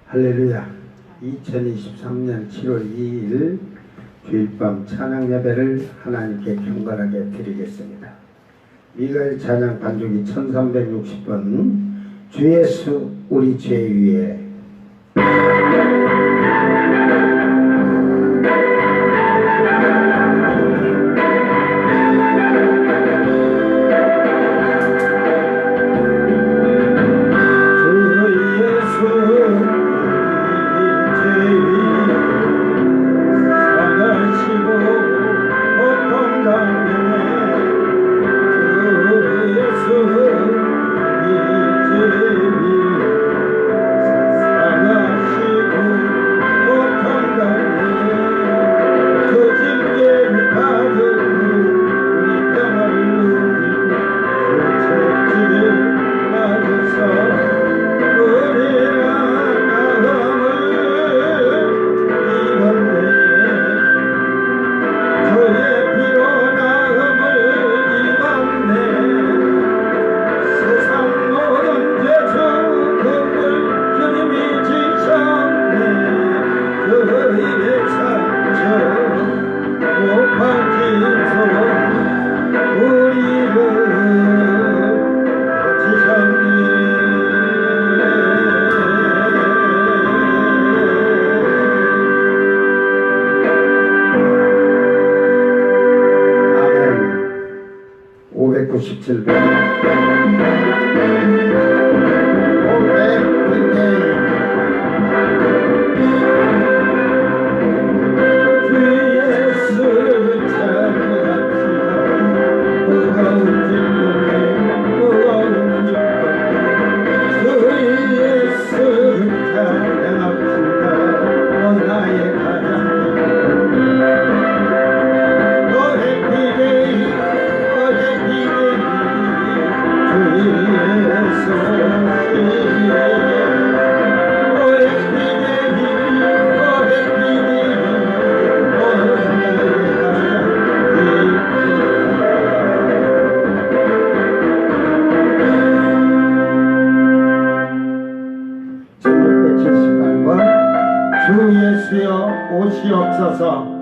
할렐루야. 2023년 7월 2일 주일밤 찬양 예배를 하나님께 경건하게 드리겠습니다. 미가엘 찬양 반주기 1360번 주 예수 우리 죄 위에 오시옵소서.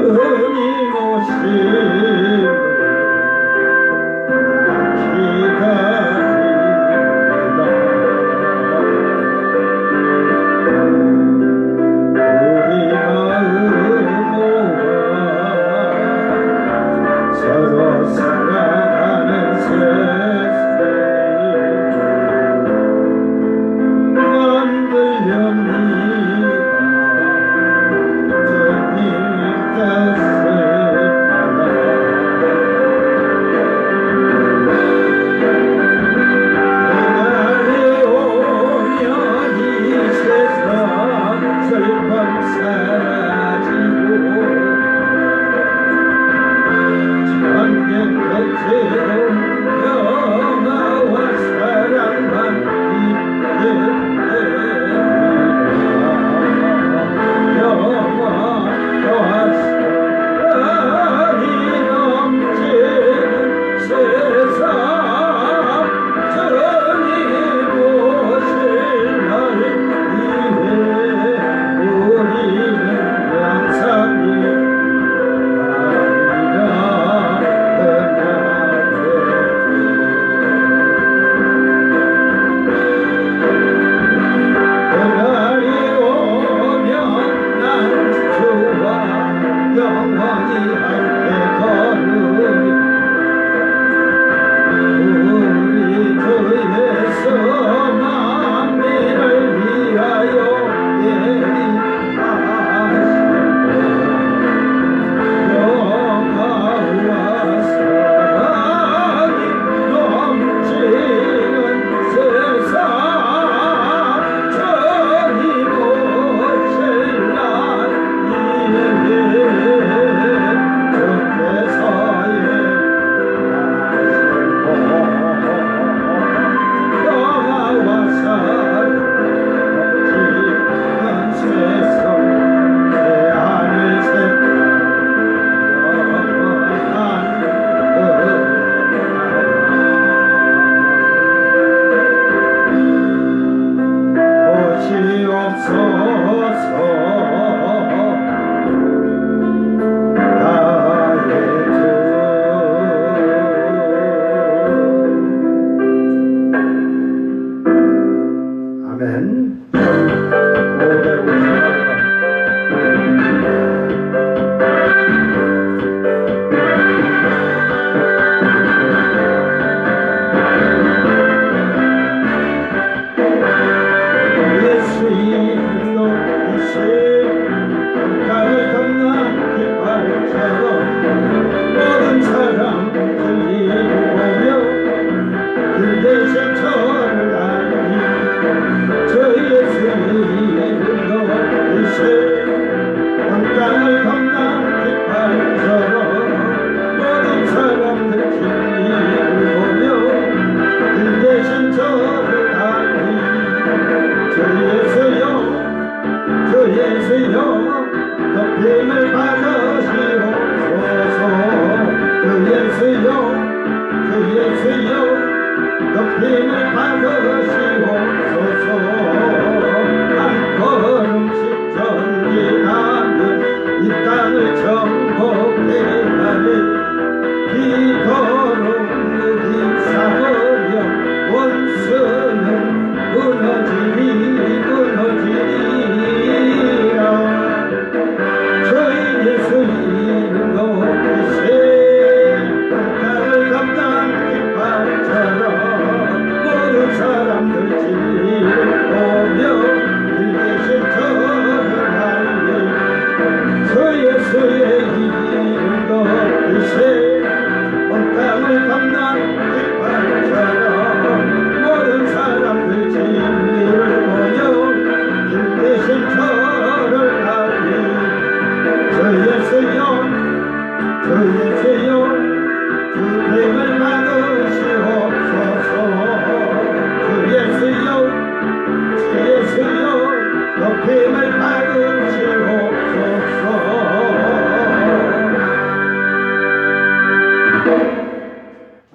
Oh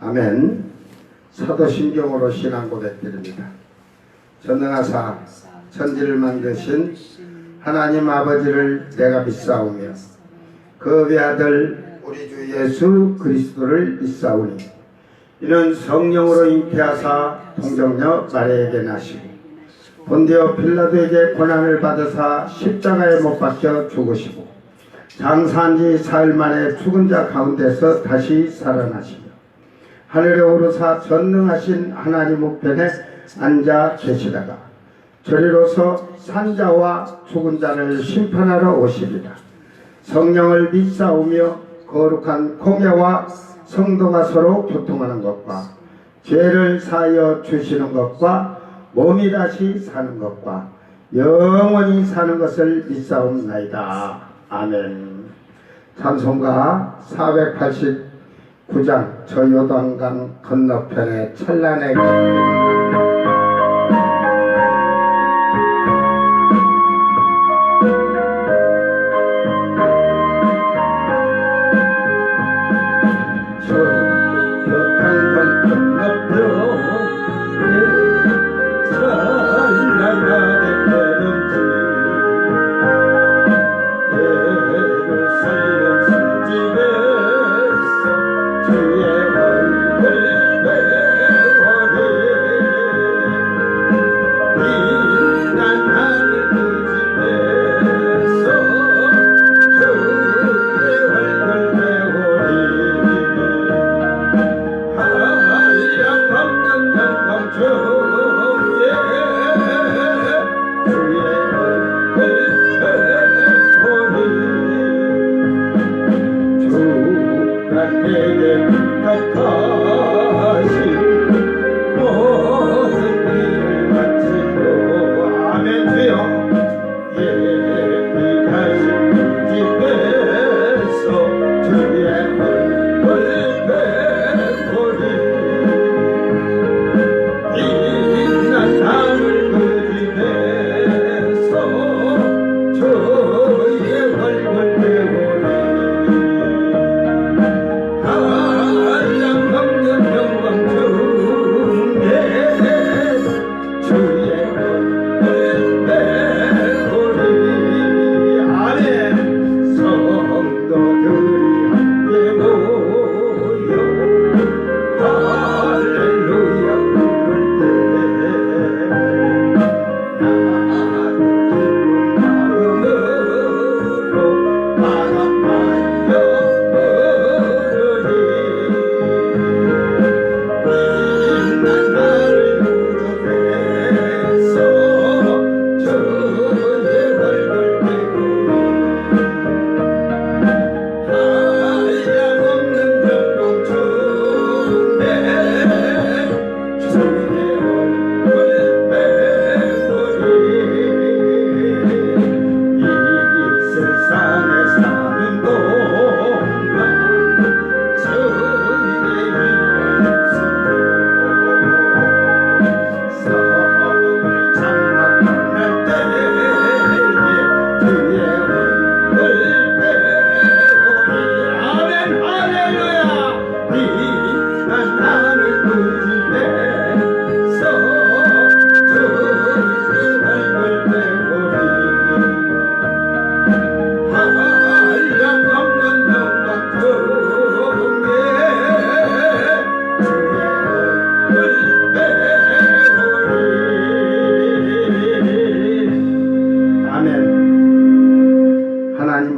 아멘. 사도신경으로 신앙 고백드립니다. 전능하사 천지를 만드신 하나님 아버지를 내가 믿사오며 그 외아들 우리 주 예수 그리스도를 믿사오니 이는 성령으로 잉태하사 동정녀 마리아에게 나시고 본디오 빌라도에게 고난을 받으사 십자가에 못 박혀 죽으시고 장사한 지 사흘 만에 죽은 자 가운데서 다시 살아나시며 하늘에 오르사 전능하신 하나님 우편에 앉아 계시다가 저리로서 산자와 죽은 자를 심판하러 오시리라. 성령을 믿사오며 거룩한 공예와 성도가 서로 교통하는 것과 죄를 사하여 주시는 것과 몸이 다시 사는 것과 영원히 사는 것을 믿사옵나이다. 아멘. 찬송가 489장 저 요단강 건너편에 찬란하게 주의 얼굴 배워내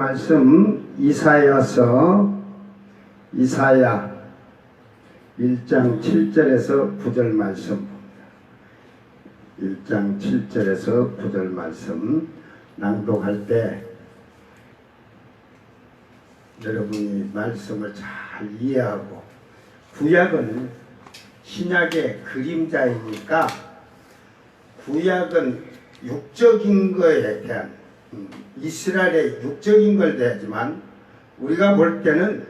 말씀 이사야 1장 7절에서 9절 말씀, 1장 7절에서 9절 말씀 낭독할 때 여러분이 말씀을 잘 이해하고, 구약은 신약의 그림자이니까 구약은 육적인 거에 대한 이스라엘의 육적인 걸 대하지만 우리가 볼 때는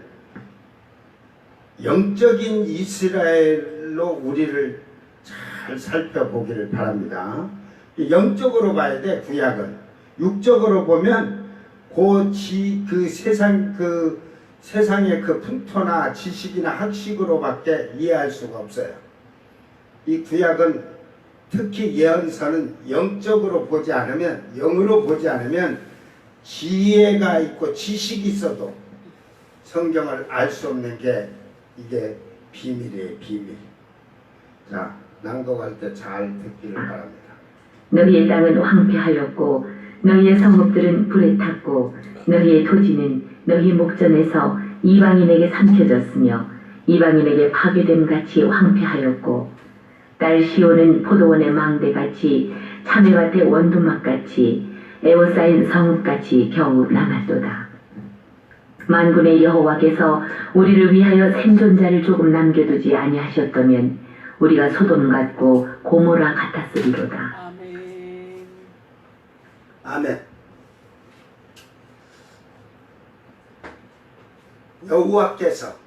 영적인 이스라엘로 우리를 잘 살펴보기를 바랍니다. 영적으로 봐야 돼. 구약은 육적으로 보면 그 세상의 그 풍토나 지식이나 학식으로밖에 이해할 수가 없어요. 이 구약은 특히 예언서는 영적으로 보지 않으면, 영으로 보지 않으면 지혜가 있고 지식이 있어도 성경을 알 수 없는 게 이게 비밀이에요, 비밀. 자, 낭독할 때 잘 듣기를 바랍니다. 너희의 땅은 황폐하였고 너희의 성읍들은 불에 탔고 너희의 토지는 너희 목전에서 이방인에게 삼켜졌으며 이방인에게 파괴됨같이 황폐하였고 딸 시온은 포도원의 망대같이 참외밭의 원두막같이 에워싸인 성읍같이 겨우 남았도다. 만군의 여호와께서 우리를 위하여 생존자를 조금 남겨두지 아니하셨다면 우리가 소돔 같고 고모라 같았으리로다. 아멘. 아멘. 여호와께서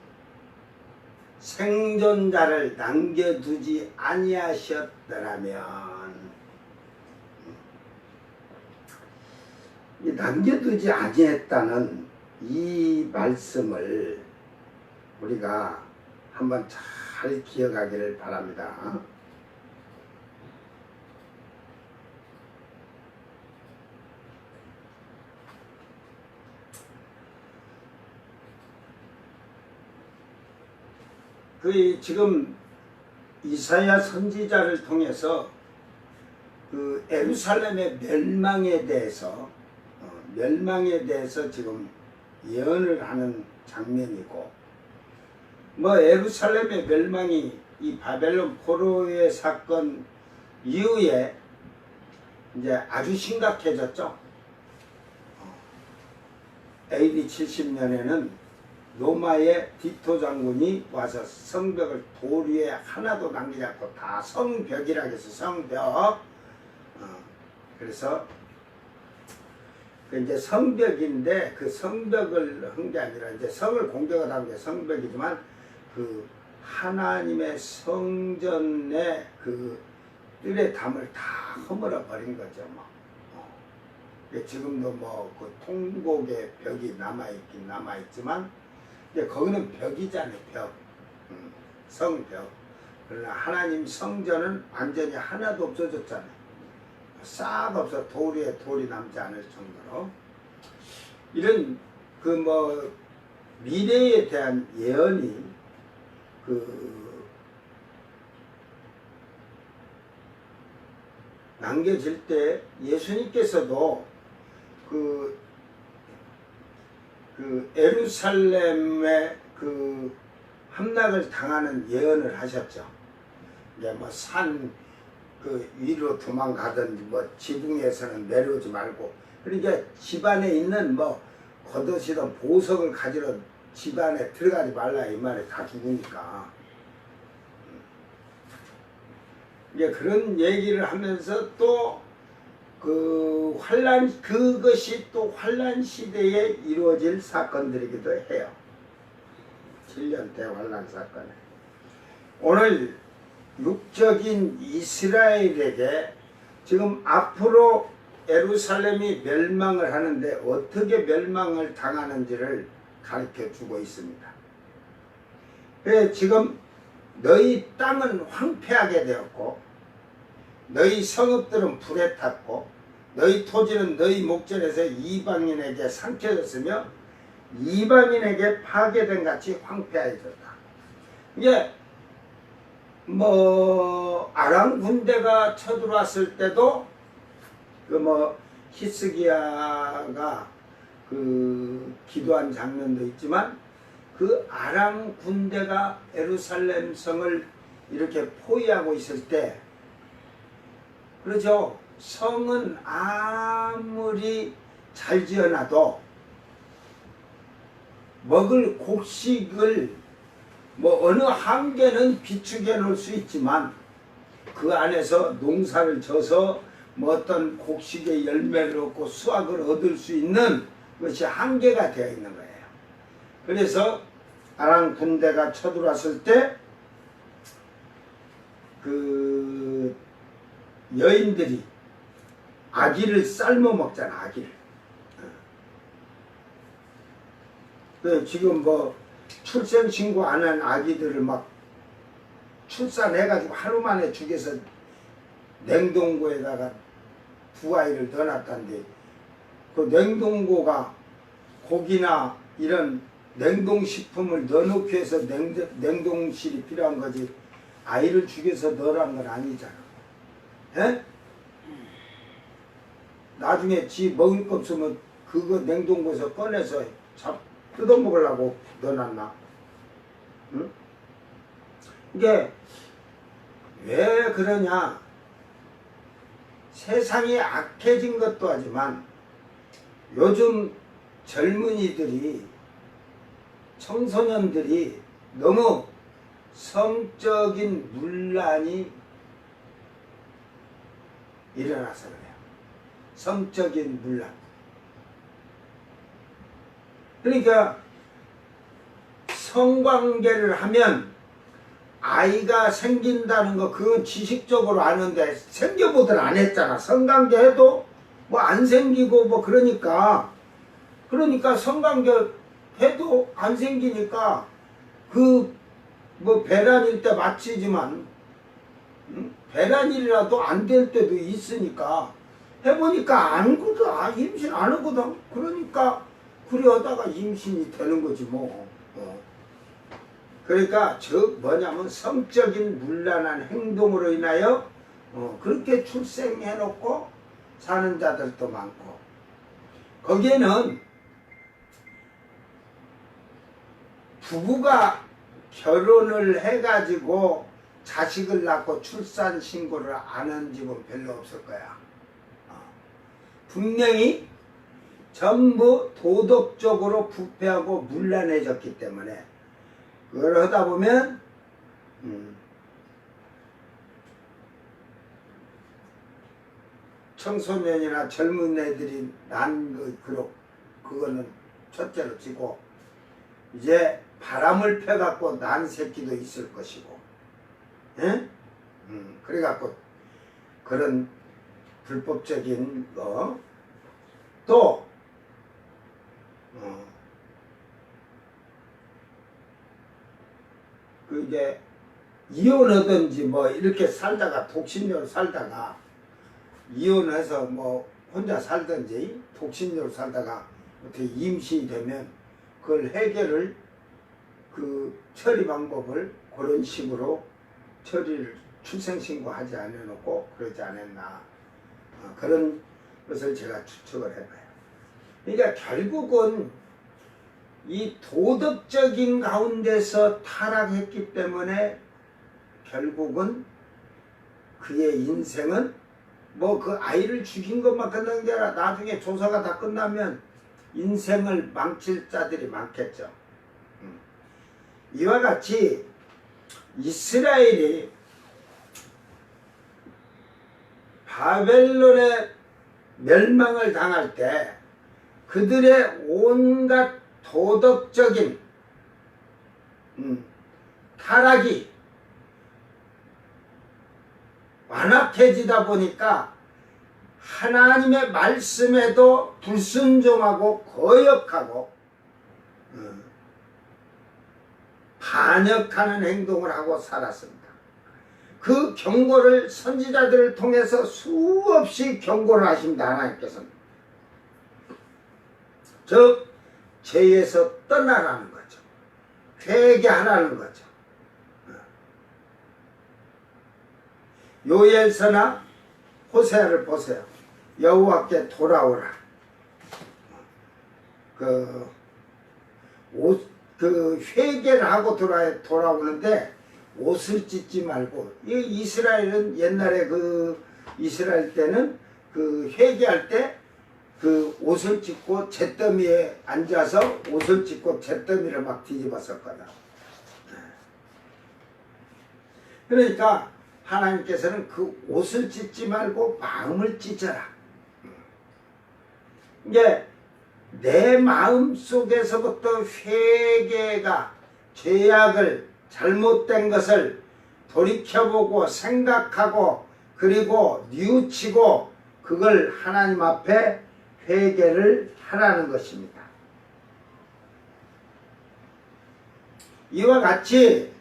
생존자를 남겨두지 아니하셨더라면, 이 남겨두지 아니했다는 이 말씀을 우리가 한번 잘 기억하기를 바랍니다. 지금 이사야 선지자를 통해서 그 예루살렘의 멸망에 대해서 지금 예언을 하는 장면이고, 뭐 예루살렘의 멸망이 이 바벨론 포로의 사건 이후에 이제 아주 심각해졌죠. AD 70년에는 로마의 디토 장군이 와서 성벽을 돌 위에 하나도 남기지 않고 다 성벽이라고 해서 성벽. 그래서 이제 성벽인데 그 성벽을 한 게 아니라 이제 성을 공격을 한 게 성벽이지만 그 하나님의 성전의 그 뜰의 담을 다 허물어 버린 거죠. 지금도 뭐 그 통곡의 벽이 남아있긴 남아있지만 이제 거기는 벽이잖아요. 벽. 성벽. 그러나 하나님 성전은 완전히 하나도 없어졌잖아요. 싹 없어. 돌 위에 돌이 남지 않을 정도로. 이런 그 뭐 미래에 대한 예언이 남겨질 때 예수님께서도 그 예루살렘의 그 함락을 당하는 예언을 하셨죠. 이제 뭐 산 그 위로 도망가든지 뭐 지붕에서는 내려오지 말고, 그러니까 집안에 있는 뭐 겉옷이든 보석을 가지러 집안에 들어가지 말라 이 말에 다 죽으니까. 이제 그런 얘기를 하면서 또 그 그것이 또 환란 시대에 이루어질 사건들이기도 해요. 7년 대환란 사건에. 오늘 육적인 이스라엘에게 지금 앞으로 예루살렘이 멸망을 하는데 어떻게 멸망을 당하는지를 가르쳐 주고 있습니다. 그래서 지금 너희 땅은 황폐하게 되었고 너희 성읍들은 불에 탔고 너희 토지는 너희 목전에서 이방인에게 삼켜졌으며 이방인에게 파괴된 같이 황폐해졌다. 이게 뭐 아람 군대가 쳐들어왔을 때도 그 뭐 히스기야가 그 기도한 장면도 있지만 그 아람 군대가 예루살렘 성을 이렇게 포위하고 있을 때, 그렇죠. 성은 아무리 잘 지어놔도 먹을 곡식을 뭐 어느 한계는 비축해 놓을 수 있지만 그 안에서 농사를 져서 뭐 어떤 곡식의 열매를 얻고 수확을 얻을 수 있는 것이 한계가 되어 있는 거예요. 그래서 아람 군대가 쳐들어왔을 때 그 여인들이 아기를 삶아 먹잖아, 아기를. 지금 뭐 출생신고 안 한 아기들을 막 출산해가지고 하루 만에 죽여서 냉동고에다가 두 아이를 넣어놨다는데, 그 냉동고가 고기나 이런 냉동식품을 넣어놓기 위해서 냉동실이 필요한 거지, 아이를 죽여서 넣으라는 건 아니잖아. 에? 나중에 지 먹을 거 없으면 그거 냉동고에서 꺼내서 뜯어먹으려고 넣어놨나? 응? 이게 왜 그러냐? 세상이 악해진 것도 하지만 요즘 젊은이들이, 청소년들이 너무 성적인 문란이 일어나서 그래요. 성적인 문란. 그러니까 성관계를 하면 아이가 생긴다는 거, 그건 지식적으로 아는데 생겨보들 안 했잖아. 성관계 해도 뭐 안 생기고 뭐 그러니까 성관계 해도 안 생기니까 그 뭐 배란일 때 마치지만 배란일이라도 안 될 때도 있으니까 해보니까 아니거든. 임신 안 하거든. 그러니까 그래 하다가 임신이 되는 거지 뭐. 그러니까 뭐냐면 성적인 문란한 행동으로 인하여 그렇게 출생해놓고 사는 자들도 많고, 거기에는 부부가 결혼을 해가지고 자식을 낳고 출산 신고를 안 한 집은 별로 없을 거야. 분명히 전부 도덕적으로 부패하고 문란해졌기 때문에 그걸 하다 보면 청소년이나 젊은 애들이 난 그거는 첫째로 치고, 이제 바람을 펴갖고 난 새끼도 있을 것이고, 예? 그래갖고 그런 불법적인 거, 또 그 이제 이혼하든지 뭐 이렇게 살다가 독신녀로 살다가 이혼해서 뭐 혼자 살든지 독신녀로 살다가 어떻게 임신이 되면 그걸 해결을, 그 처리 방법을 그런 식으로 처리를 출생신고하지 않아놓고 그러지 않았나, 그런 것을 제가 추측을 해봐요. 그러니까 결국은 이 도덕적인 가운데서 타락했기 때문에 결국은 그의 인생은 뭐 그 아이를 죽인 것만 끝난 게 아니라 나중에 조사가 다 끝나면 인생을 망칠 자들이 많겠죠. 이와 같이 이스라엘이 바벨론의 멸망을 당할 때 그들의 온갖 도덕적인 타락이 완악해지다 보니까 하나님의 말씀에도 불순종하고 거역하고 반역하는 행동을 하고 살았습니다. 그 경고를 선지자들을 통해서 수없이 경고를 하십니다. 하나님께서는. 즉 죄에서 떠나라는 거죠. 회개하라는 거죠. 요엘서나 호세아를 보세요. 여호와께 돌아오라. 회개를 하고 돌아오는데 옷을 찢지 말고, 이 이스라엘은 옛날에 이스라엘 때는 회개할 때 옷을 찢고 잿더미에 앉아서 옷을 찢고 잿더미를 막 뒤집었었거든. 그러니까 하나님께서는 그 옷을 찢지 말고 마음을 찢어라. 이게 내 마음 속에서부터 회개가, 죄악을, 잘못된 것을 돌이켜보고 생각하고 그리고 뉘우치고 그걸 하나님 앞에 회개를 하라는 것입니다. 이와 같이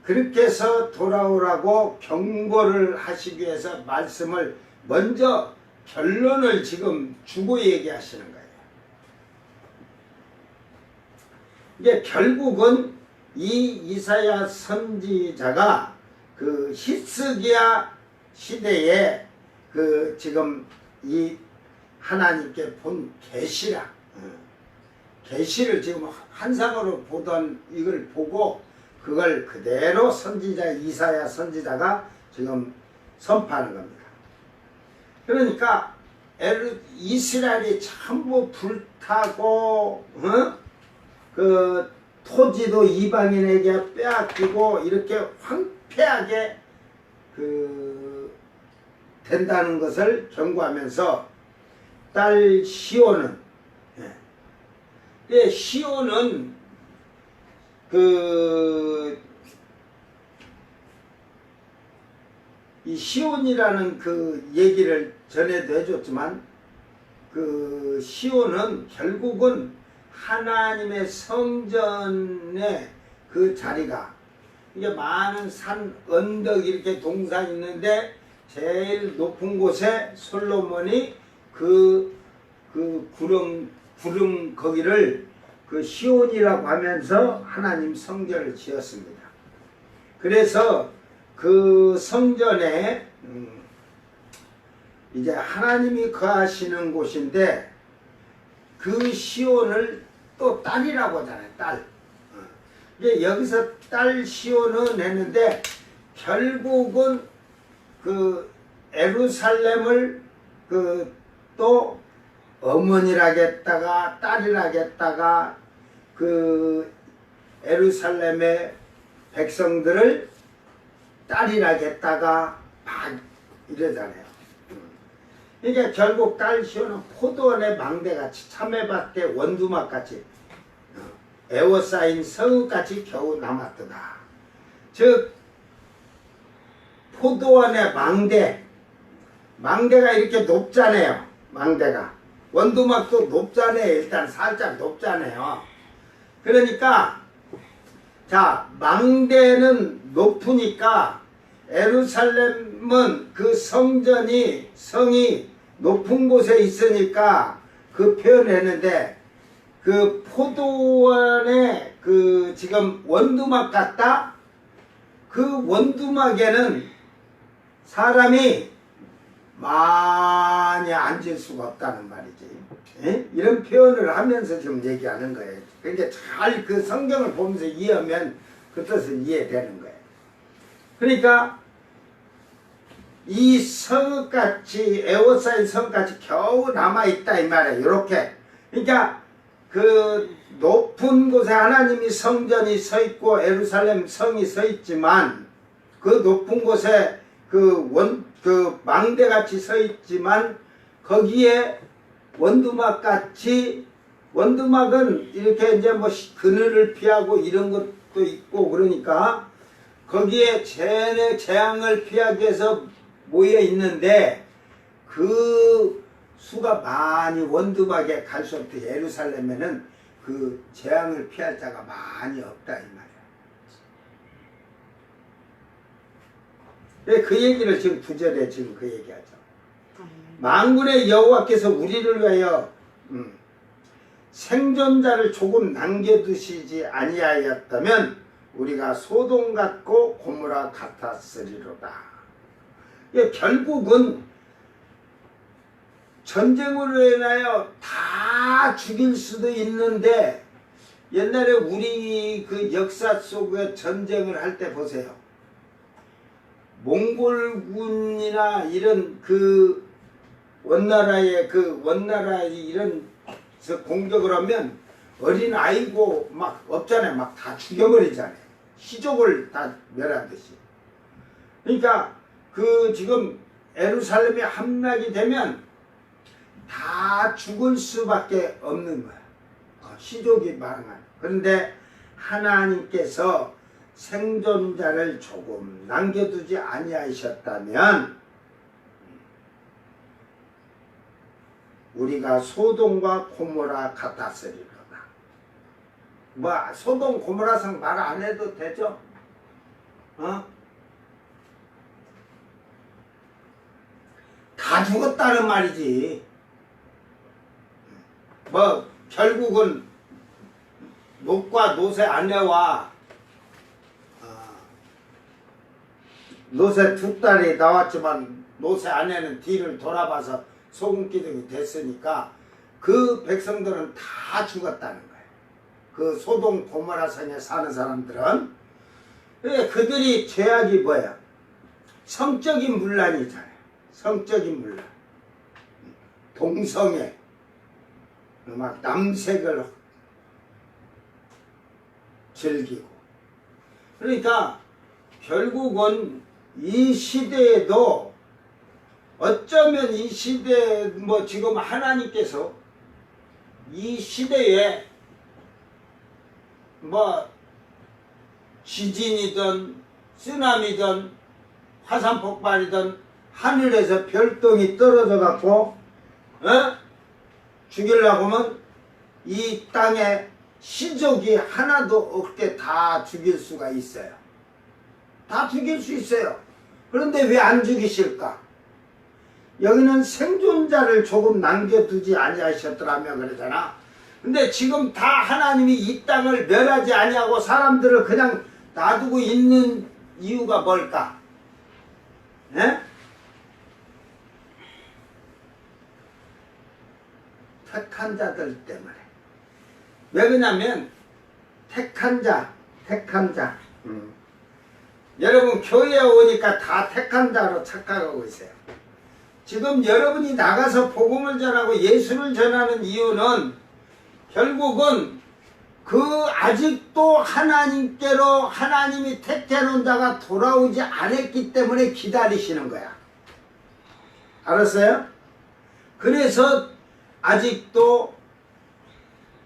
그렇게 해서 돌아오라고 경고를 하시기 위해서 말씀을 먼저 결론을 지금 주고 얘기하시는 거예요. 이게 결국은 이 이사야 선지자가 히스기야 시대에 지금 이 하나님께 본 계시를 지금 환상으로 보던 이걸 보고 그걸 그대로 선지자 이사야 선지자가 지금 선포하는 겁니다. 그러니까 이스라엘이 전부 불타고 토지도 이방인에게 빼앗기고 이렇게 황폐하게 된다는 것을 경고하면서 딸 시온은, 시온은 이 시온이라는 얘기를 전에도 해줬지만 시온은 결국은 하나님의 성전의 자리가, 이게 많은 산, 언덕 이렇게 동산 있는데 제일 높은 곳에 솔로몬이 구름 거기를 시온이라고 하면서 하나님 성전을 지었습니다. 그래서 그 성전에 이제 하나님이 거하시는 곳인데 그 시온을 또 딸이라고 하잖아요. 딸. 이게 여기서 딸 시온은 했는데 결국은 에루살렘을 또 어머니라겠다가 딸이라겠다가 에루살렘의 백성들을 딸이라겠다가 막 이러잖아요. 이게 결국 딸 시온은 포도원의 망대같이, 참외밭의 원두막같이, 에워싸인 성읍같이 겨우 남았도다. 즉 포도원의 망대가 이렇게 높잖아요. 망대가 원두막도 높잖아요. 일단 살짝 높잖아요. 그러니까 자, 망대는 높으니까 에루살렘은 성이 높은 곳에 있으니까 표현했는데 포도원의 지금 원두막 같다? 원두막에는 사람이 많이 앉을 수가 없다는 말이지. 에? 이런 표현을 하면서 지금 얘기하는 거예요. 그러니까 잘 성경을 보면서 이해하면 그 뜻은 이해되는 거예요. 그러니까 이 성같이, 에워싸인 성같이 겨우 남아있다 이 말이에요. 이렇게. 그러니까 높은 곳에 하나님이 성전이 서 있고 에루살렘 성이 서 있지만 높은 곳에 망대같이 서 있지만 거기에 원두막같이, 원두막은 이렇게 이제 그늘을 피하고 이런 것도 있고 그러니까 거기에 재앙을 피하기 위해서 모여 있는데 수가 많이 원두막에 갈 수 없듯 예루살렘에는 재앙을 피할 자가 많이 없다 이 말이야. 그 얘기를 지금 9절에 지금 얘기하죠. 만군의 여호와께서 우리를 위하여 생존자를 조금 남겨두시지 아니하였다면 우리가 소돔 같고 고모라 같았으리로다. 결국은 전쟁으로 인하여 다 다 죽일 수도 있는데 옛날에 우리 그 역사 속에 전쟁을 할 때 보세요. 몽골군이나 이런 그 원나라의 이런 공격을 하면 어린 아이고 막 없잖아요. 막 다 죽여버리잖아요. 시족을 다 멸하듯이. 그러니까 그 지금 예루살렘이 함락이 되면 다 죽을 수밖에 없는 거야. 시족이 많아요. 그런데 하나님께서 생존자를 조금 남겨두지 아니하셨다면 우리가 소돔과 고모라 같았으리로다. 뭐 소돔 고모라상 말 안 해도 되죠? 다 죽었다는 말이지. 뭐 결국은 롯과 롯의 아내와 롯의 두 딸이 나왔지만 롯의 아내는 뒤를 돌아봐서 소금기둥이 됐으니까 그 백성들은 다 죽었다는 거예요. 그 소돔 고모라 성에 사는 사람들은. 그들이 죄악이 뭐야? 성적인 문란이잖아요. 성적인 문란. 동성애. 막 남색을 즐기고. 그러니까 결국은 이 시대에도 어쩌면 이 시대에 뭐 지금 하나님께서 이 시대에 뭐 지진이든 쓰나미든 화산 폭발이든 하늘에서 별똥이 떨어져 갖고 죽이려고 하면 이 땅에 시족이 하나도 없게 다 죽일 수가 있어요. 다 죽일 수 있어요. 그런데 왜 안 죽이실까? 여기는 생존자를 조금 남겨두지 아니하셨더라며 그러잖아. 근데 지금 다 하나님이 이 땅을 멸하지 아니하고 사람들을 그냥 놔두고 있는 이유가 뭘까? 예? 택한 자들 때문에. 왜 그러냐면 택한 자. 여러분 교회에 오니까 다 택한 자로 착각하고 있어요. 지금 여러분이 나가서 복음을 전하고 예수를 전하는 이유는 결국은 그 아직도 하나님께로 하나님이 택해놓은 자가 돌아오지 않았기 때문에 기다리시는 거야. 알았어요? 그래서 아직도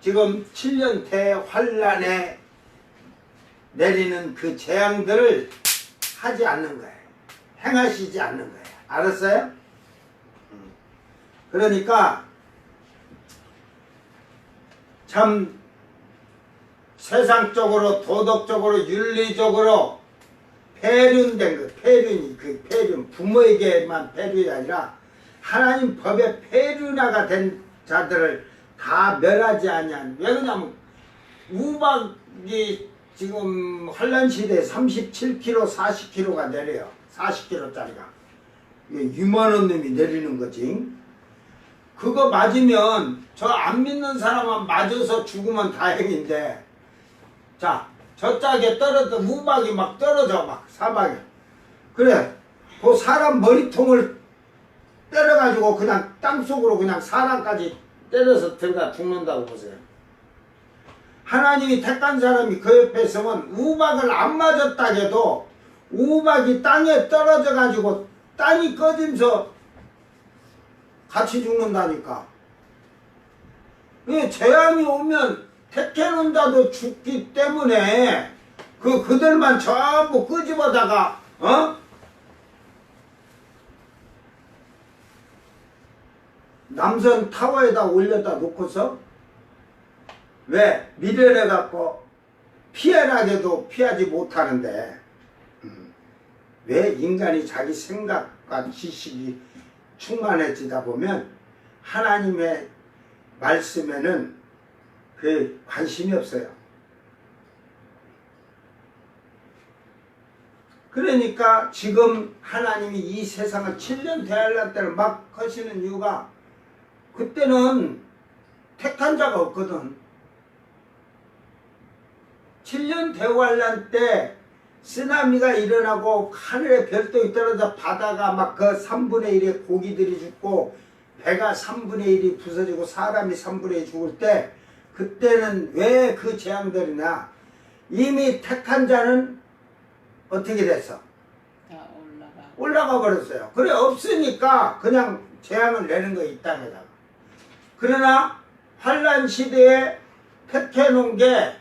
지금 7년 대환란에 내리는 그 재앙들을 하지 않는 거예요. 행하시지 않는 거예요. 알았어요? 그러니까 참 세상적으로 도덕적으로 윤리적으로 폐륜된 거, 폐륜 부모에게만 폐륜이 아니라 하나님 법의 폐륜화가 된 자들을 다 멸하지 아니한. 왜 그러냐면 우박이 지금 환란 시대에 37kg, 40kg가 내려요. 40kg짜리가. 유만한 놈이 내리는 거지. 그거 맞으면 저 안 믿는 사람만 맞아서 죽으면 다행인데, 자, 저 짝에 떨어져 우박이 막 떨어져 막 사방에. 그래, 그 사람 머리통을 때려가지고 그냥 땅속으로 그냥 사람까지 때려서 들어가 죽는다고 보세요. 하나님이 택한 사람이 그 옆에 있으면 우박을 안 맞았다 해도 우박이 땅에 떨어져 가지고 땅이 꺼지면서 같이 죽는다니까. 재앙이 오면 택해놓은 자도 죽기 때문에 그들만 전부 끄집어다가 남선 타워에다 올려다 놓고서 왜 미련해 갖고 피해라게도 피하지 못하는데 왜 인간이 자기 생각과 지식이 충만해지다 보면 하나님의 말씀에는 그 관심이 없어요. 그러니까 지금 하나님이 이 세상을 7년 대환란 때를 막 하시는 이유가 그때는 택한 자가 없거든. 7년 대환란 때 쓰나미가 일어나고 하늘에 별똥이 떨어져 바다가 막 그 3분의 1의 고기들이 죽고 배가 3분의 1이 부서지고 사람이 3분의 1 죽을 때 그때는 왜 그 재앙들이냐? 이미 택한 자는 어떻게 됐어? 다 올라가 버렸어요. 그래 없으니까 그냥 재앙을 내는 거야 이 땅에다가. 그러나 환란 시대에 택해 놓은 게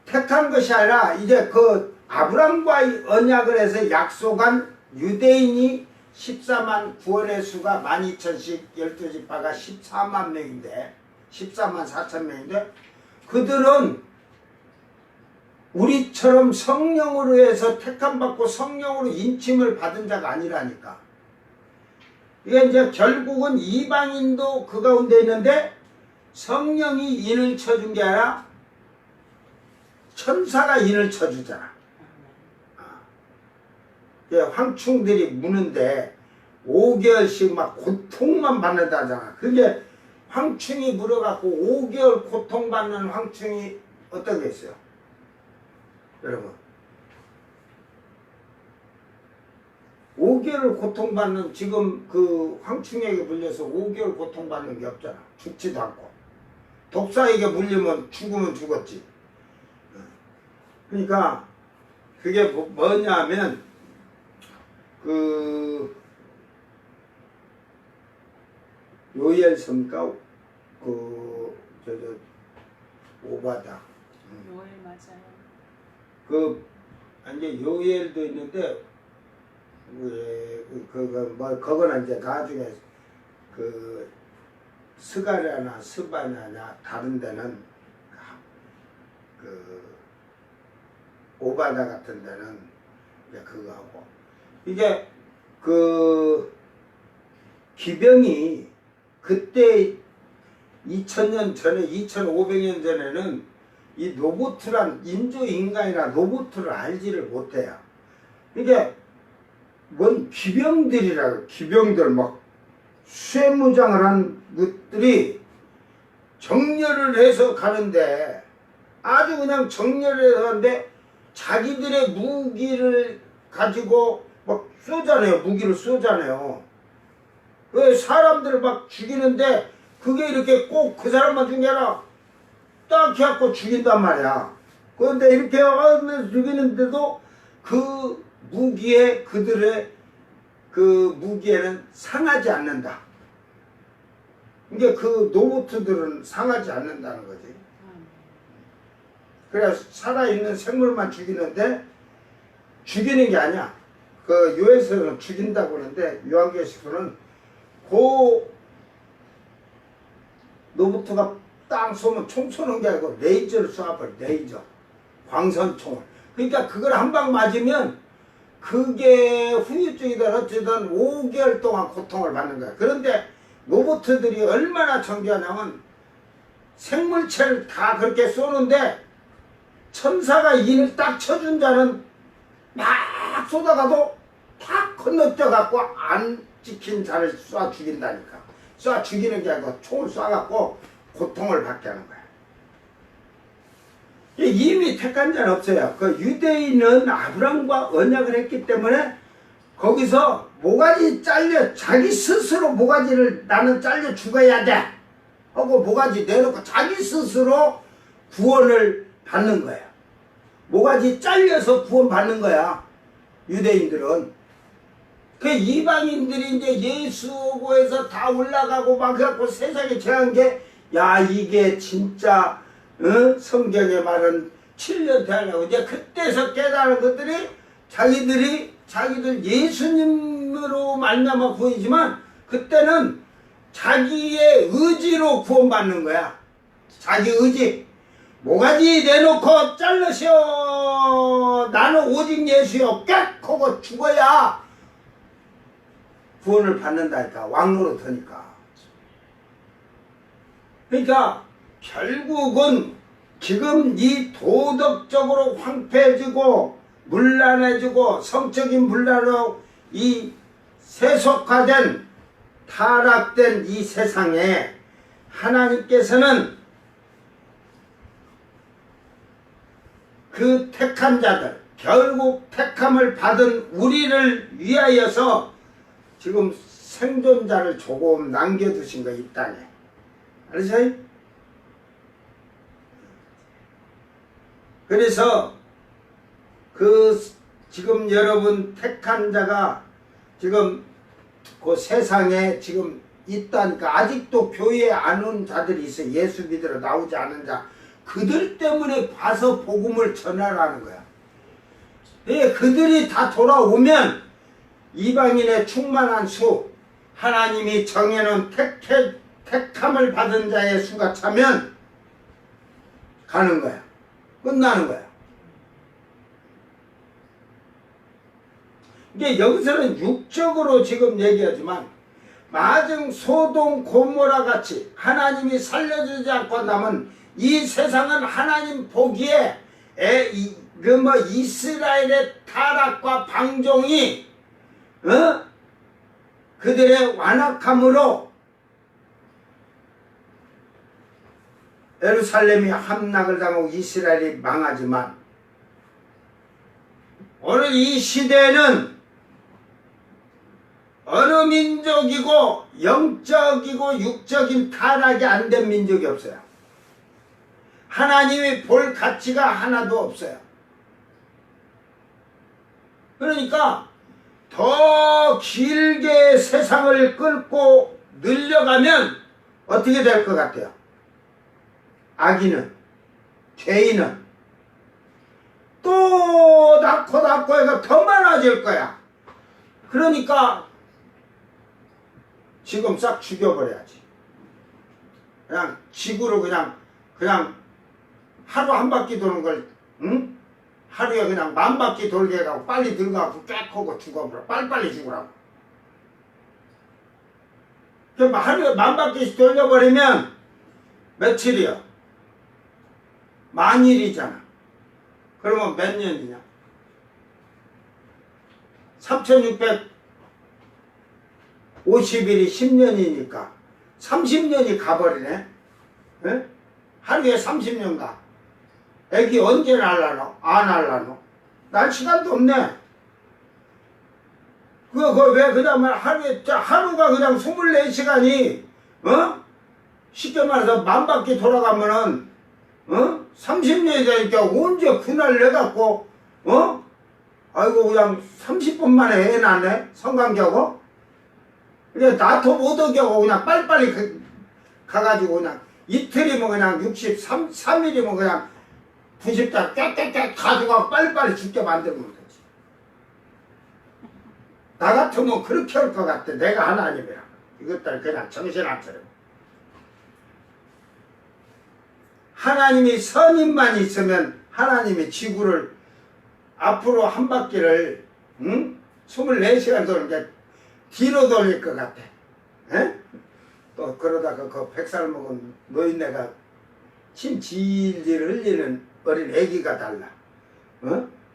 택한 것이 아니라 이제 그 아브람과의 언약을 해서 약속한 유대인이 14만 구원의 수가 12,000씩 12지파가 14만 명인데 14만 4천 명인데 그들은 우리처럼 성령으로 해서 택함받고 성령으로 인침을 받은 자가 아니라니까. 이게 이제 결국은 이방인도 그 가운데 있는데 성령이 인을 쳐준 게 아니라 천사가 인을 쳐주잖아. 황충들이 무는데 5개월씩 막 고통만 받는다잖아. 그게 황충이 물어갖고 5개월 고통받는 황충이 어떤 게 있어요? 여러분 5개월 고통받는 지금 그 황충에게 물려서 5개월 고통받는 게 없잖아. 죽지도 않고 독사에게 물리면 죽으면 죽었지. 그러니까 그게 뭐냐면 그 요엘서입니까? 오바다. 요엘 맞아요. 그 이제 요엘도 있는데 그거는 이제 나중에 그 스가랴나 스바냐나 다른 데는 그 오바다 같은 데는 이제 그거 하고 이게 그 기병이 그때 2000년 전에 2500년 전에는 이 로봇이란 인조인간이나 로봇을 알지를 못해요. 이게 뭔 기병들이라고 기병들 막 쇠무장을 한 것들이 정렬을 해서 가는데 아주 그냥 정렬을 해서 가는데 자기들의 무기를 가지고 막 쏘잖아요. 무기를 쏘잖아요. 왜 사람들을 막 죽이는데 그게 이렇게 꼭 그 사람만 죽인 게 아니라 딱 해갖고 죽인단 말이야. 그런데 이렇게 죽이는데도 그 무기에 그들의 그 무기에는 상하지 않는다. 이게 그 로봇들은 상하지 않는다는 거지. 그래서 살아있는 생물만 죽이는데 죽이는 게 아니야. 그 요에서는 죽인다고 그러는데 요한계시록은 그 로봇가 땅 쏘면 총 쏘는 게 아니고 레이저를 쏘아버려. 레이저 광선총을. 그러니까 그걸 한 방 맞으면 그게 후유증이든 어쨌든 5개월 동안 고통을 받는 거야. 그런데 로봇들이 얼마나 정교하냐면 생물체를 다 그렇게 쏘는데 천사가 인을 딱 쳐준 자는 막 쏘다가도 다 건너뛰어갖고 안 찍힌 자를 쏴 죽인다니까. 쏴 죽이는 게 아니고 총을 쏴갖고 고통을 받게 하는 거야. 이미 택한 자는 없어요. 그 유대인은 아브람과 언약을 했기 때문에 거기서 모가지 잘려 자기 스스로 모가지를 나는 잘려 죽어야 돼 하고 모가지 내놓고 자기 스스로 구원을 받는 거야. 모가지 잘려서 구원 받는 거야. 유대인들은. 그 이방인들이 이제 예수 오고해서 다 올라가고 막 해갖고 세상에 제한 게 야 이게 진짜 성경에 말은 7년 대하냐고 이제 그때서 깨달은 것들이 자기들 예수님으로 말미암아 구원이지만 그때는 자기의 의지로 구원받는 거야. 자기 의지. 모가지 내놓고 잘르시오. 나는 오직 예수요. 꽥 하고 죽어야 구원을 받는다니까. 왕노릇하니까. 그러니까 결국은 지금 이 도덕적으로 황폐해지고 문란해지고 성적인 문란으로 이 세속화된 타락된 이 세상에 하나님께서는 그 택한 자들, 결국 택함을 받은 우리를 위하여서 지금 생존자를 조금 남겨두신 거 이 땅에. 알으세요? 그래서 그 지금 여러분 택한 자가 지금 그 세상에 지금 있다니까 아직도 교회에 안 온 자들이 있어요. 예수 믿으러 나오지 않은 자. 그들 때문에 봐서 복음을 전하라는 거야. 예, 그들이 다 돌아오면 이방인의 충만한 수, 하나님이 정해놓은 택함을 받은 자의 수가 차면 가는 거야. 끝나는 거야. 이게 여기서는 육적으로 지금 얘기하지만 마증 소동 고모라 같이 하나님이 살려주지 않고 남은 이 세상은 하나님 보기에 이스라엘의 타락과 방종이 그들의 완악함으로 예루살렘이 함락을 당하고 이스라엘이 망하지만 오늘 이 시대에는 어느 민족이고 영적이고 육적인 타락이 안 된 민족이 없어요. 하나님이 볼 가치가 하나도 없어요. 그러니까 더 길게 세상을 끌고 늘려가면 어떻게 될 것 같아요? 악인은, 죄인은 또 낳고 해가 더 많아질 거야. 그러니까 지금 싹 죽여버려야지. 그냥 지구로 그냥 하루 한 바퀴 도는 걸, 응? 하루에 그냥 10,000바퀴 돌게 해가고 빨리 들어가고 쫙 하고 죽어버려. 빨리빨리 죽으라고. 그럼 하루에 10,000바퀴씩 돌려버리면 며칠이야? 만일이잖아. 그러면 몇 년이냐? 3650일이 10년이니까 30년이 가버리네. 에? 하루에 30년 가. 애기 언제 날라노? 안 날라노? 난 시간도 없네. 그거 왜 그냥 하루가 그냥 24시간이 쉽게 말해서 10,000바퀴 돌아가면은 30년이 되니까 언제 그날 내갖고 아이고 그냥 30분 만에 애 낳네. 성관계하고. 그냥 나도 못 오게하고 그냥 빨리빨리 가가지고 그냥 이틀이면 그냥 63일이면 그냥 90달 꽥꽥꽥 가져가고 빨리빨리 죽게 만들면 되지. 나 같으면 그렇게 할 것 같아. 내가 하나님이라. 이것들 그냥 정신 안 차려. 하나님이 선임만 있으면 하나님이 지구를 앞으로 한 바퀴를 24시간 도는 게 뒤로 돌릴 것 같아. 에? 또 그러다가 그 100살 먹은 노인네가 침 질질 흘리는 어린 애기가 달라.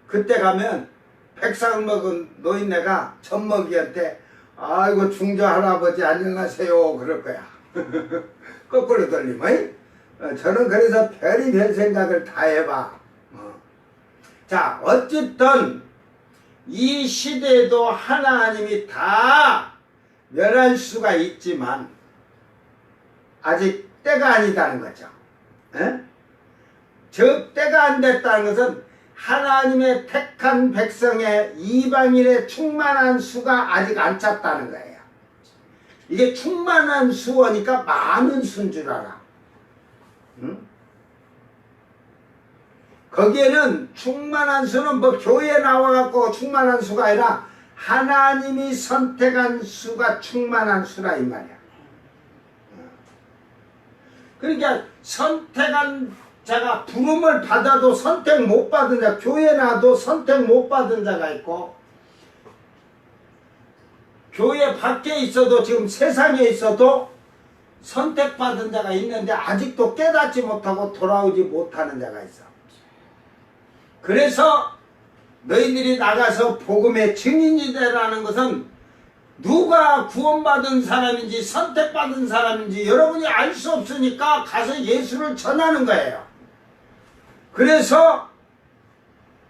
그때 가면 100살 먹은 노인네가 젖먹이한테 아이고 중조 할아버지 안녕하세요 그럴 거야. 거꾸로 돌리면 저는 그래서 별의별 생각을 다 해봐. 자 어쨌든 이 시대에도 하나님이 다 멸할 수가 있지만 아직 때가 아니다는 거죠. 에? 저 때가 안 됐다는 것은 하나님의 택한 백성의 이방인의 충만한 수가 아직 안 찼다는 거예요. 이게 충만한 수어니까 많은 수인 줄 알아. 응? 거기에는 충만한 수는 뭐 교회에 나와갖고 충만한 수가 아니라 하나님이 선택한 수가 충만한 수라 이 말이야. 그러니까 선택한 자가 부름을 받아도 선택 못 받은 자, 교회에 나와도 선택 못 받은 자가 있고 교회 밖에 있어도 지금 세상에 있어도 선택받은 자가 있는데 아직도 깨닫지 못하고 돌아오지 못하는 자가 있어. 그래서 너희들이 나가서 복음의 증인이 되라는 것은 누가 구원받은 사람인지 선택받은 사람인지 여러분이 알 수 없으니까 가서 예수를 전하는 거예요. 그래서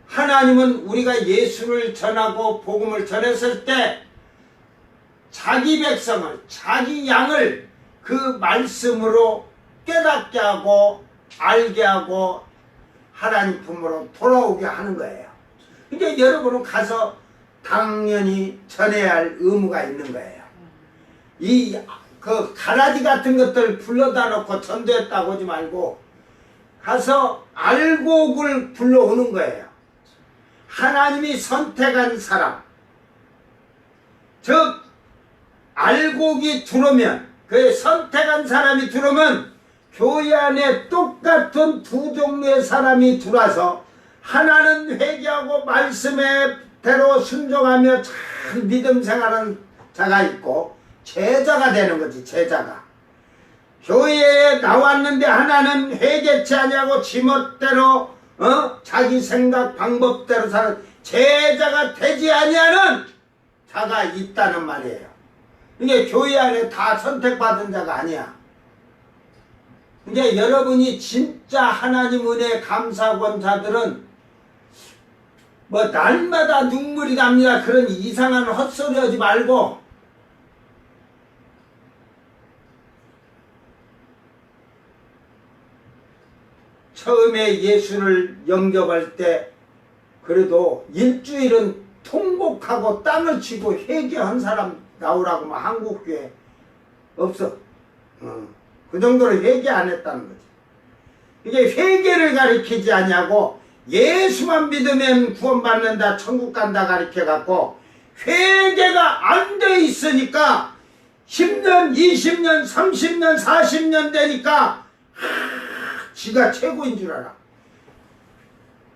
하나님은 우리가 예수를 전하고 복음을 전했을 때 자기 백성을, 자기 양을 그 말씀으로 깨닫게 하고 알게 하고 하나님 품으로 돌아오게 하는 거예요. 이제 여러분은 가서 당연히 전해야 할 의무가 있는 거예요. 그 가라지 같은 것들 불러다 놓고 전도했다고 하지 말고 가서 알곡을 불러오는 거예요. 하나님이 선택한 사람, 즉 알곡이 들어오면, 그 선택한 사람이 들어오면 교회 안에 똑같은 두 종류의 사람이 들어와서 하나는 회개하고 말씀에 대로 순종하며 잘 믿음 생활하는 자가 있고 제자가 되는 거지. 제자가 교회에 나왔는데 하나는 회개치 아니하고 지멋대로 자기 생각 방법대로 사는 제자가 되지 아니하는 자가 있다는 말이에요. 이게 교회 안에 다 선택받은 자가 아니야. 이제 여러분이 진짜 하나님 은혜에 감사하고 온 자들은 뭐 날마다 눈물이 납니다. 그런 이상한 헛소리 하지 말고 처음에 예수를 영접할 때 그래도 일주일은 통곡하고 땅을 치고 회개한 사람 나오라고 막 한국교회 없어. 그 정도로 회개 안 했다는 거지. 이게 회개를 가리키지 아니하고 예수만 믿으면 구원받는다, 천국 간다 가리켜갖고 회개가 안 돼 있으니까 10년, 20년, 30년, 40년 되니까 지가 최고인 줄 알아.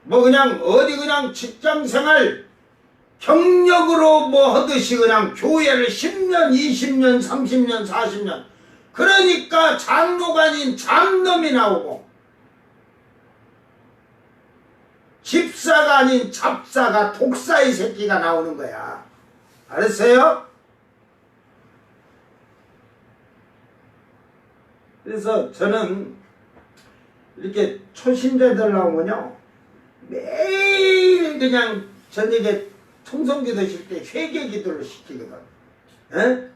뭐 그냥 어디 그냥 직장생활 경력으로 뭐 하듯이 그냥 교회를 10년, 20년, 30년, 40년 그러니까 장로가 아닌 잡놈이 나오고 집사가 아닌 잡사가 독사의 새끼가 나오는 거야. 알았어요? 그래서 저는 이렇게 초신자들 나오면요 매일 그냥 저녁에 청송기도 실 때 회개 기도를 시키거든. 에?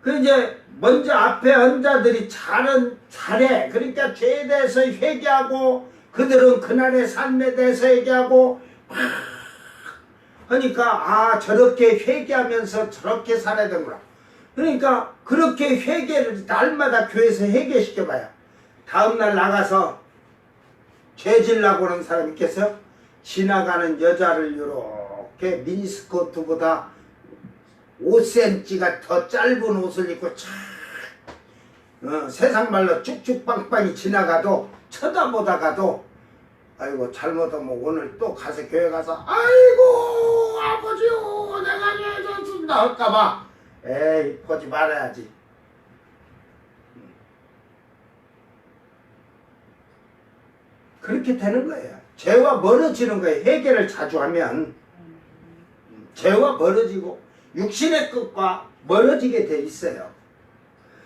그 이제 먼저 앞에 언자들이 잘해. 그러니까 죄에 대해서 회개하고 그들은 그날의 삶에 대해서 얘기하고 하니까 저렇게 회개하면서 저렇게 살아야 되구나. 그러니까 그렇게 회개를 날마다 교회에서 회개시켜봐요. 다음날 나가서 죄질라고 하는 사람 있겠어요? 지나가는 여자를 이렇게 미니스커트보다 5cm가 더 짧은 옷을 입고 세상 말로 쭉쭉빵빵이 지나가도 쳐다보다가도 아이고 잘못하면 오늘 또 가서 교회 가서 아이고 아버지요 내가 죄졌습니다 할까봐 에이 보지 말아야지. 그렇게 되는 거예요. 죄와 멀어지는 거예요. 회개를 자주 하면 죄와 멀어지고 육신의 끝과 멀어지게 돼 있어요.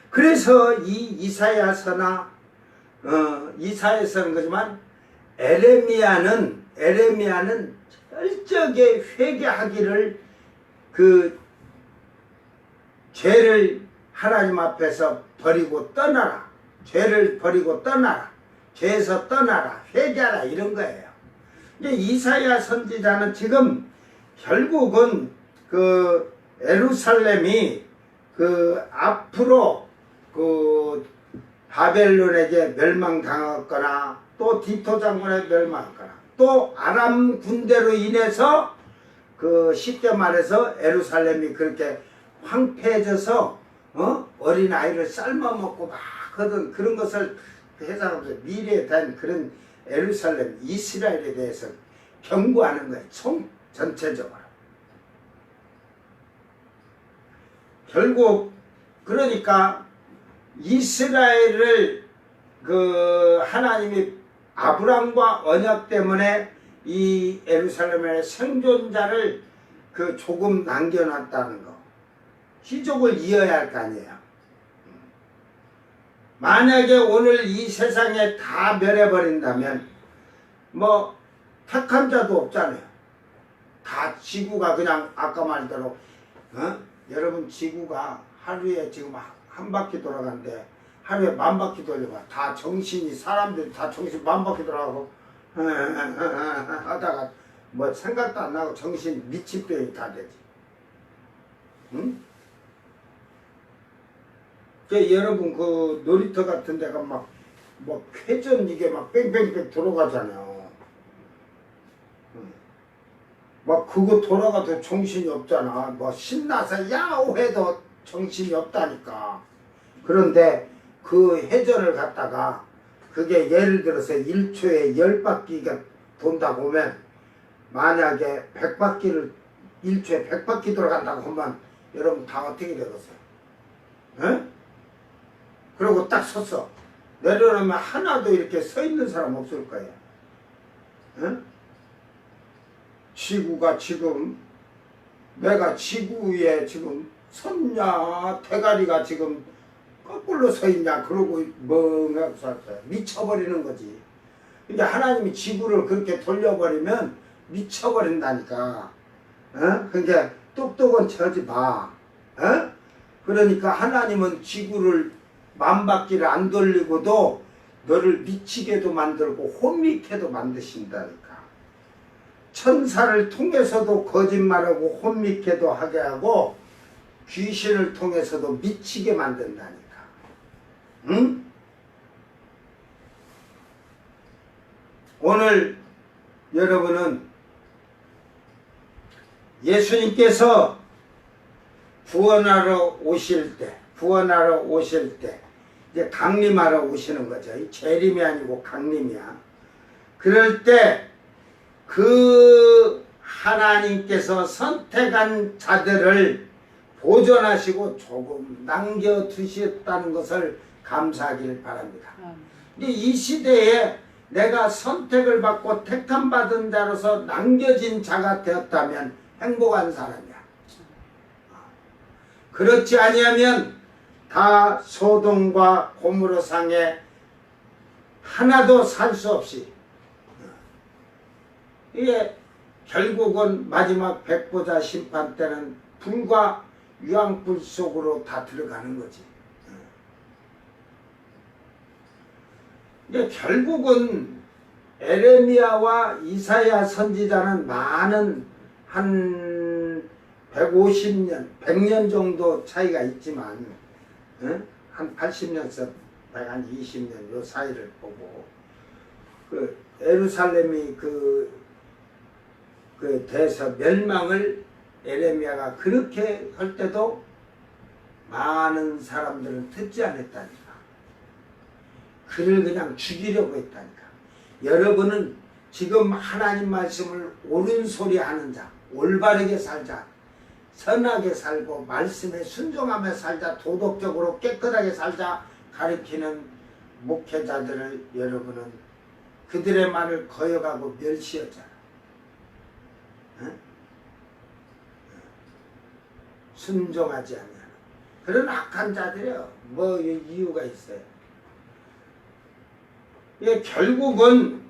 그래서 이 이사야서나 이사야서는 거지만 에레미야는 철저하게 회개하기를 그 죄를 하나님 앞에서 버리고 떠나라. 죄를 버리고 떠나라. 죄에서 떠나라. 회개하라. 이런 거예요. 이제 이사야 선지자는 지금 결국은 그 예루살렘이 그 앞으로 그 바벨론에게 멸망당했거나 또 디토 장군에게 멸망했거나 또 아람 군대로 인해서 그 쉽게 말해서 예루살렘이 그렇게 황폐해져서 어린 아이를 삶아먹고 막 하던 그런 것을 해석하면서 미래에 대한 그런 예루살렘 이스라엘에 대해서 경고하는 거예요. 전체적으로. 결국 그러니까 이스라엘을 그 하나님이 아브람과 언약 때문에 이 예루살렘의 생존자를 그 조금 남겨놨다는 거. 희족을 이어야 할 거 아니에요. 만약에 오늘 이 세상에 다 멸해버린다면 뭐 택한 자도 없잖아요. 다 지구가 그냥 아까 말대로 여러분 지구가 하루에 지금 한 바퀴 돌아가는데 하루에 10,000바퀴 돌려봐. 다 정신이 사람들이 다 정신 10,000바퀴 돌아가고 하다가 뭐 생각도 안 나고 정신 미치병이 다 되지. 응? 여러분 그 놀이터 같은 데가 막 뭐 회전 이게 막 뺑뺑뺑 돌아가잖아요. 막 그거 돌아가도 정신이 없잖아. 뭐 신나서 야오 해도 정신이 없다니까. 그런데 그 회전을 갖다가 그게 예를 들어서 1초에 10바퀴가 돈다고 하면 만약에 100바퀴를 1초에 100바퀴 돌아간다고 하면 여러분 다 어떻게 되겠어요? 에? 그리고 딱 섰어. 내려놓으면 하나도 이렇게 서 있는 사람 없을 거예요. 에? 지구가 지금 내가 지구에 지금 섰냐 대가리가 지금 거꾸로 서 있냐 그러고 멍하고 살았어요. 미쳐버리는 거지. 근데 하나님이 지구를 그렇게 돌려버리면 미쳐버린다니까. 그러니까 똑똑은 쳐지 마. 그러니까 하나님은 지구를 10,000바퀴를 안 돌리고도 너를 미치게도 만들고 혼미케도 만드신다니까. 천사를 통해서도 거짓말하고 혼미케도 하게 하고 귀신을 통해서도 미치게 만든다니까. 응? 오늘 여러분은 예수님께서 구원하러 오실 때 이제 강림하러 오시는 거죠. 재림이 아니고 강림이야. 그럴 때 그 하나님께서 선택한 자들을 보존하시고 조금 남겨두셨다는 것을 감사하길 바랍니다. 근데 이 시대에 내가 선택을 받고 택함받은 자로서 남겨진 자가 되었다면 행복한 사람이야. 그렇지 아니하면 다 소돔과 고모라 상에 하나도 살 수 없이 이게 결국은 마지막 백보자 심판 때는 불과 유황불 속으로 다 들어가는 거지. 이제 결국은 에레미야와 이사야 선지자는 많은 한 150년, 100년 정도 차이가 있지만 한 80년서 120년 요 사이를 보고 그 예루살렘이 그 대서 멸망을 에레미야가 그렇게 할 때도 많은 사람들은 듣지 않았다니까. 그를 그냥 죽이려고 했다니까. 여러분은 지금 하나님 말씀을 옳은 소리 하는 자, 올바르게 살자, 선하게 살고 말씀에 순종하며 살자, 도덕적으로 깨끗하게 살자 가르치는 목회자들을 여러분은 그들의 말을 거역하고 멸시하잖아. 순종하지 않는 그런 악한 자들이요. 뭐 이유가 있어요. 이게 결국은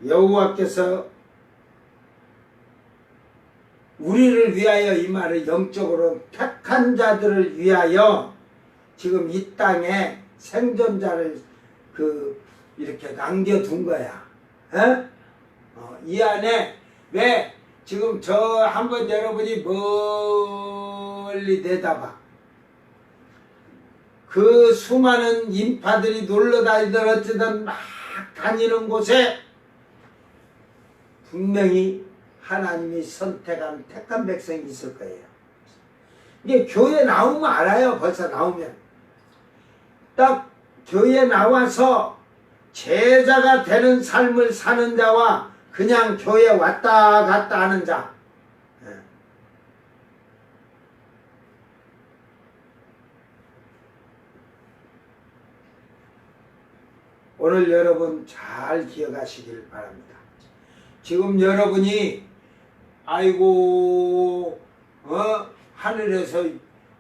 여호와께서 우리를 위하여 이 말을 영적으로 택한 자들을 위하여 지금 이 땅에 생존자를 이렇게 남겨둔 거야. 이 안에 왜 지금 저 한번 여러분이 멀리 내다봐. 그 수많은 인파들이 놀러다니든 어쩌든 막 다니는 곳에 분명히 하나님이 선택한 택한 백성이 있을 거예요. 이게 교회 나오면 알아요. 벌써 나오면. 딱 교회 나와서 제자가 되는 삶을 사는 자와 그냥 교회 왔다 갔다 하는 자. 오늘 여러분 잘 기억하시길 바랍니다. 지금 여러분이 아이고 하늘에서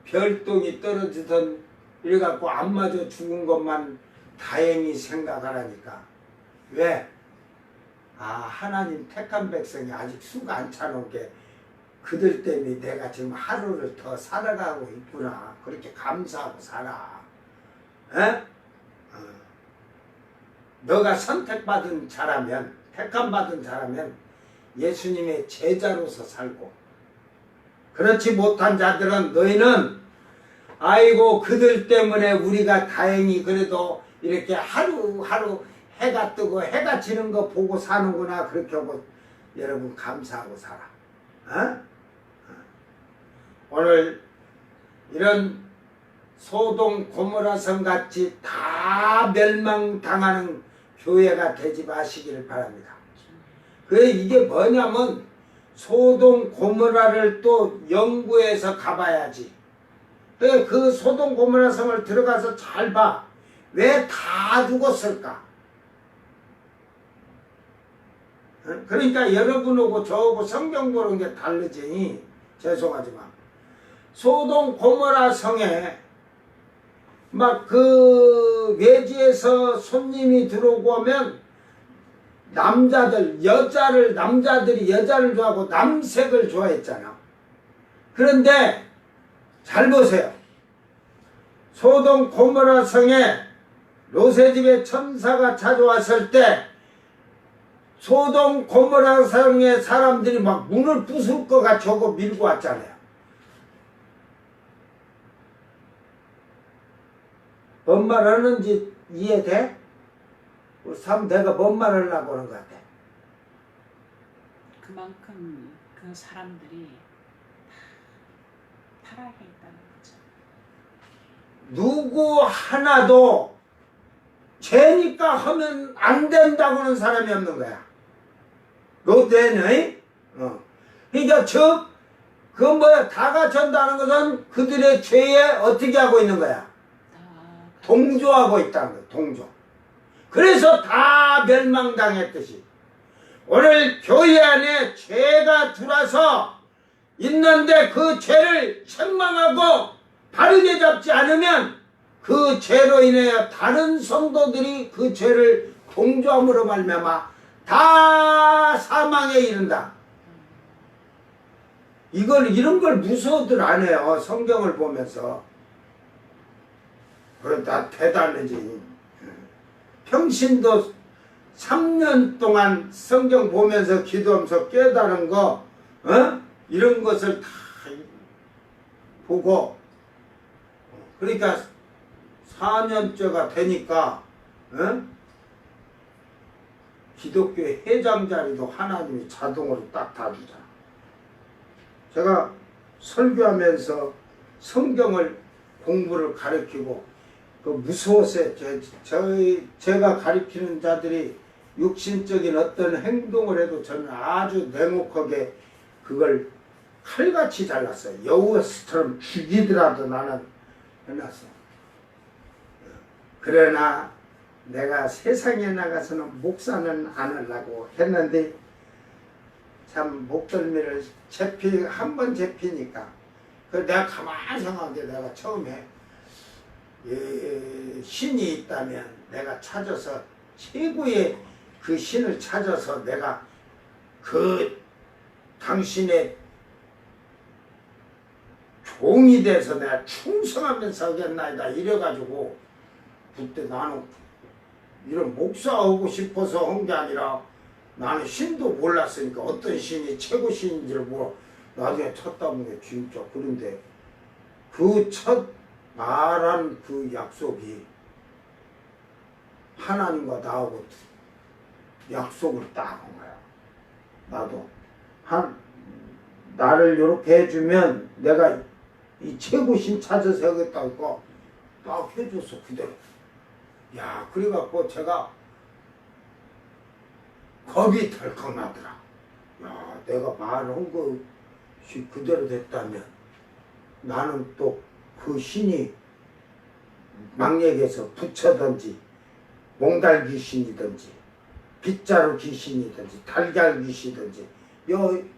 별똥이 떨어지던 이래갖고 안 맞아 죽은 것만 다행히 생각하라니까. 왜? 하나님 택한 백성이 아직 수가 안 차놓은 게 그들 때문에 내가 지금 하루를 더 살아가고 있구나. 그렇게 감사하고 살아. 에? 너가 선택받은 자라면, 택함받은 자라면 예수님의 제자로서 살고, 그렇지 못한 자들은 너희는 아이고 그들 때문에 우리가 다행히 그래도 이렇게 하루하루 해가 뜨고 해가 지는 거 보고 사는구나. 그렇게 하고 여러분 감사하고 살아. 오늘 이런 소돔 고모라 성 같이 다 멸망당하는 교회가 되지 마시기를 바랍니다. 이게 뭐냐면 소돔 고모라를 또 연구해서 가봐야지. 그 소돔 고모라 성을 들어가서 잘 봐. 왜 다 죽었을까? 그러니까 여러분하고 저하고 성경 보는 게 다르지. 죄송하지만 소돔 고모라 성에 막 그 외지에서 손님이 들어오고 하면 남자들이 여자를 좋아하고 남색을 좋아했잖아. 그런데 잘 보세요. 소돔 고모라 성에 롯의 집에 천사가 찾아왔을 때 소돔 고모라 성의 사람들이 막 문을 부술 것 같이 하고 밀고 왔잖아요. 뭔 말 하는지 이해돼? 참 내가 뭔 말 하려고 하는 것 같아. 그만큼 그 사람들이 타락해 있다는 거죠. 누구 하나도 죄니까 하면 안 된다고 하는 사람이 없는 거야. 롯데는 그러니까 다 갖춘다는 것은 그들의 죄에 어떻게 하고 있는 거야? 동조하고 있다는 거야. 동조. 그래서 다 멸망당했듯이 오늘 교회 안에 죄가 들어와서 있는데 그 죄를 책망하고 바르게 잡지 않으면 그 죄로 인해 다른 성도들이 그 죄를 동조함으로 말미암아 다 사망에 이른다. 이런 걸 무서워들 안 해요. 성경을 보면서. 그러다 대단하지. 평신도 3년 동안 성경 보면서 기도하면서 깨달은 거, 이런 것을 다 보고, 그러니까 4년째가 되니까, 기독교 회장 자리도 하나님이 자동으로 딱 다 주잖아. 제가 설교하면서 성경을 공부를 가르치고, 무서웠어요. 제가 가르치는 자들이 육신적인 어떤 행동을 해도 저는 아주 냉혹하게 그걸 칼같이 잘랐어요. 여우스처럼 죽이더라도 나는 해놨어. 그러나 내가 세상에 나가서는 목사는 안 하려고 했는데 참 목덜미를 한 번 잡히니까 내가 가만히 생각하는데 내가 처음에 신이 있다면 내가 찾아서 최고의 그 신을 찾아서 내가 그 당신의 종이 돼서 내가 충성하면서 하겠나이다 이래가지고 그때 나는 이런 목사하고 싶어서 한 게 아니라 나는 신도 몰랐으니까 어떤 신이 최고 신인지를 나중에 찾다 보니 진짜. 그런데 그 첫 말한 그 약속이 하나님과 나하고 약속을 딱 한 거야. 나도 나를 이렇게 해주면 내가 이 최고신 찾아서 하겠다고 딱 해줬어. 그대로. 야, 그래갖고 제가 겁이 덜컥 나더라. 야, 내가 말한 것이 그대로 됐다면 나는 또 그 신이 망령에서 부처든지 몽달 귀신이든지 빗자루 귀신이든지 달걀 귀신이든지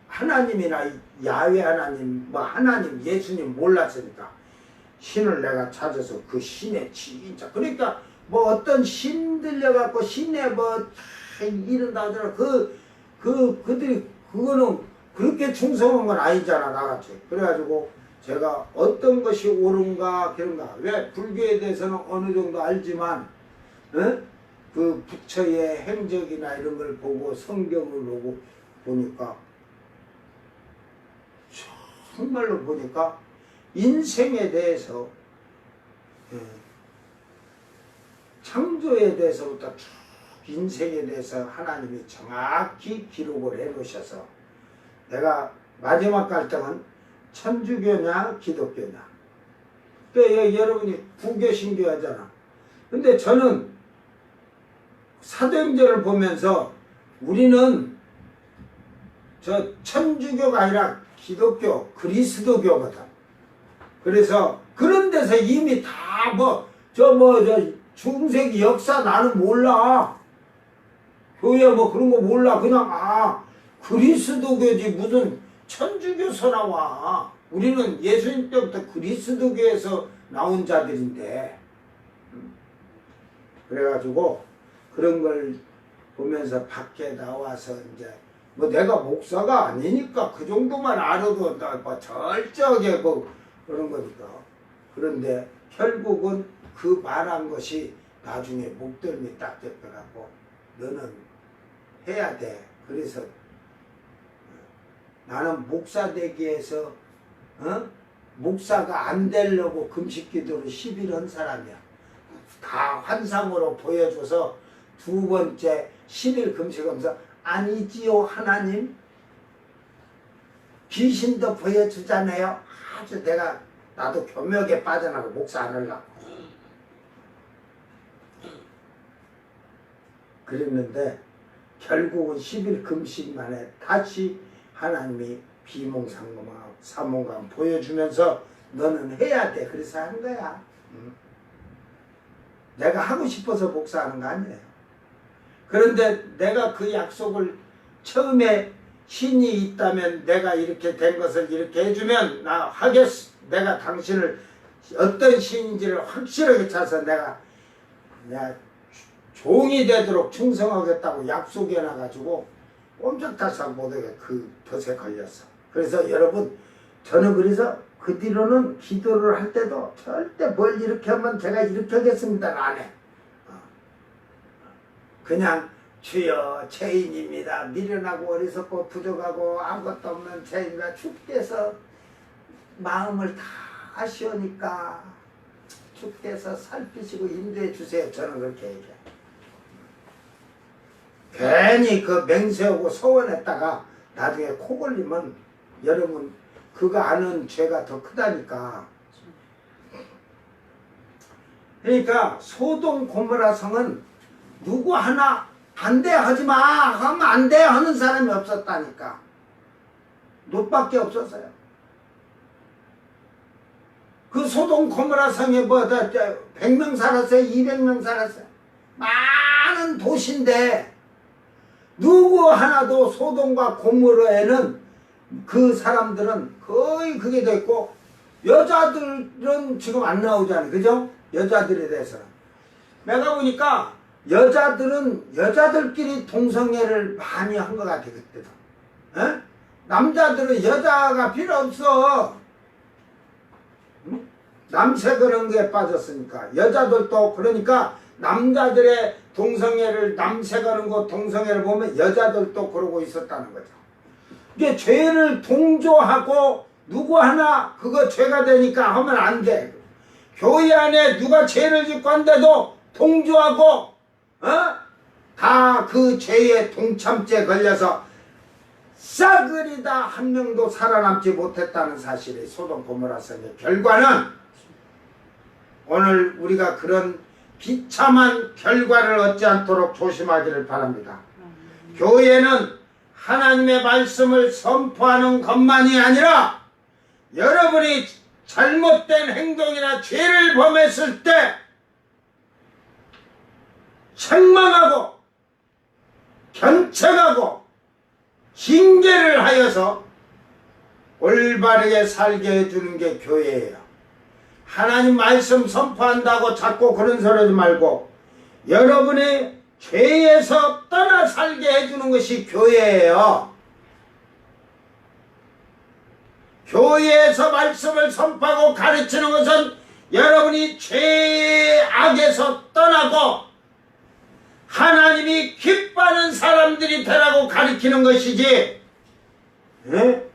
하나님이나 야훼 하나님, 뭐 하나님, 예수님 몰랐으니까 신을 내가 찾아서 그 신의 진짜 그러니까 뭐 어떤 신 들려갖고 신에 뭐 이런다 하더라 그들이 그거는 그렇게 충성한 건 아니잖아 나같이. 그래가지고 제가 어떤 것이 옳은가 그런가 왜 불교에 대해서는 어느 정도 알지만 그 부처의 행적이나 이런 걸 보고 성경을 보고 보니까 정말로 보니까 인생에 대해서 창조에 대해서부터 쭉 인생에 대해서 하나님이 정확히 기록을 해 놓으셔서 내가 마지막 갈등은 천주교냐 기독교냐. 그러니까 여러분이 부교신교 하잖아. 근데 저는 사도행전을 보면서 우리는 저 천주교가 아니라 기독교 그리스도교거든. 그래서 그런 데서 이미 다 저 중세기 역사 나는 몰라. 교회 뭐 그런 거 몰라. 그냥 그리스도교지 무슨 천주교서 나와. 우리는 예수님 때부터 그리스도교에서 나온 자들인데. 그래가지고 그런 걸 보면서 밖에 나와서 이제 뭐 내가 목사가 아니니까 그 정도만 알아도 뭐 절저하게 그런 거니까. 그런데 결국은 그 말한 것이 나중에 목덜미 딱 잡혀갖고 너는 해야 돼. 그래서 나는 목사 되기 위해서 목사가 안 되려고 금식기도를 10일 한 사람이야. 다 환상으로 보여줘서 두 번째 10일 금식하면서 아니지요 하나님 귀신도 보여주잖아요. 아주 나도 교묘하게 빠져나가고 목사 안 하려고 그랬는데 결국은 10일 금식 만에 다시 하나님이 비몽사몽 사몽감 보여주면서 너는 해야 돼. 그래서 한 거야. 내가 하고 싶어서 목사하는 거 아니에요. 그런데 내가 그 약속을 처음에 신이 있다면 내가 이렇게 된 것을 이렇게 해주면 나 하겠어. 내가 당신을 어떤 신인지를 확실하게 찾아서 내가 종이 되도록 충성하겠다고 약속해놔가지고 꼼짝달싹 못하게 그 덫에 걸렸어. 그래서 여러분 저는 그래서 그 뒤로는 기도를 할 때도 절대 뭘 이렇게 하면 제가 이렇게 하겠습니다는 안 해. 그냥 주여 죄인입니다. 미련하고 어리석고 부족하고 아무것도 없는 죄인과 주께서 마음을 다 아시오니까 주께서 살피시고 인도해 주세요. 저는 그렇게 얘기해요. 괜히 그 맹세하고 소원했다가 나중에 코 걸리면 여러분 그거 아는 죄가 더 크다니까. 그러니까 소돔 고모라 성은 누구 하나 안 돼 하지마 하면 안 돼 하는 사람이 없었다니까. 롯밖에 없었어요. 그 소돔 고모라 성에 뭐 100명 살았어요? 200명 살았어요? 많은 도시인데 누구 하나도 소돔과 고모라에는 그 사람들은 거의 그게 됐고 여자들은 지금 안 나오잖아요. 그죠? 여자들에 대해서는. 내가 보니까 여자들은 여자들끼리 동성애를 많이 한 것 같아 그때도. 에? 남자들은 여자가 필요 없어. 응? 남새 그런 게 빠졌으니까. 여자들도 그러니까 남자들의 동성애를 남새 가는 거 동성애를 보면 여자들도 그러고 있었다는 거죠. 이게 죄를 동조하고 누구 하나 그거 죄가 되니까 하면 안 돼. 교회 안에 누가 죄를 짓고 한데도 동조하고 다 그 죄에 동참죄 걸려서 싸그리다 한 명도 살아남지 못했다는 사실이 소돔 고모라 성의 결과는 오늘 우리가 그런 비참한 결과를 얻지 않도록 조심하기를 바랍니다. 교회는 하나님의 말씀을 선포하는 것만이 아니라 여러분이 잘못된 행동이나 죄를 범했을 때 책망하고 견책하고 징계를 하여서 올바르게 살게 해주는 게 교회예요. 하나님 말씀 선포한다고 자꾸 그런 소리 하지 말고 여러분의 죄에서 떠나 살게 해주는 것이 교회예요. 교회에서 말씀을 선포하고 가르치는 것은 여러분이 죄악에서 떠나고 하나님이 기뻐하는 사람들이 되라고 가르치는 것이지. 예?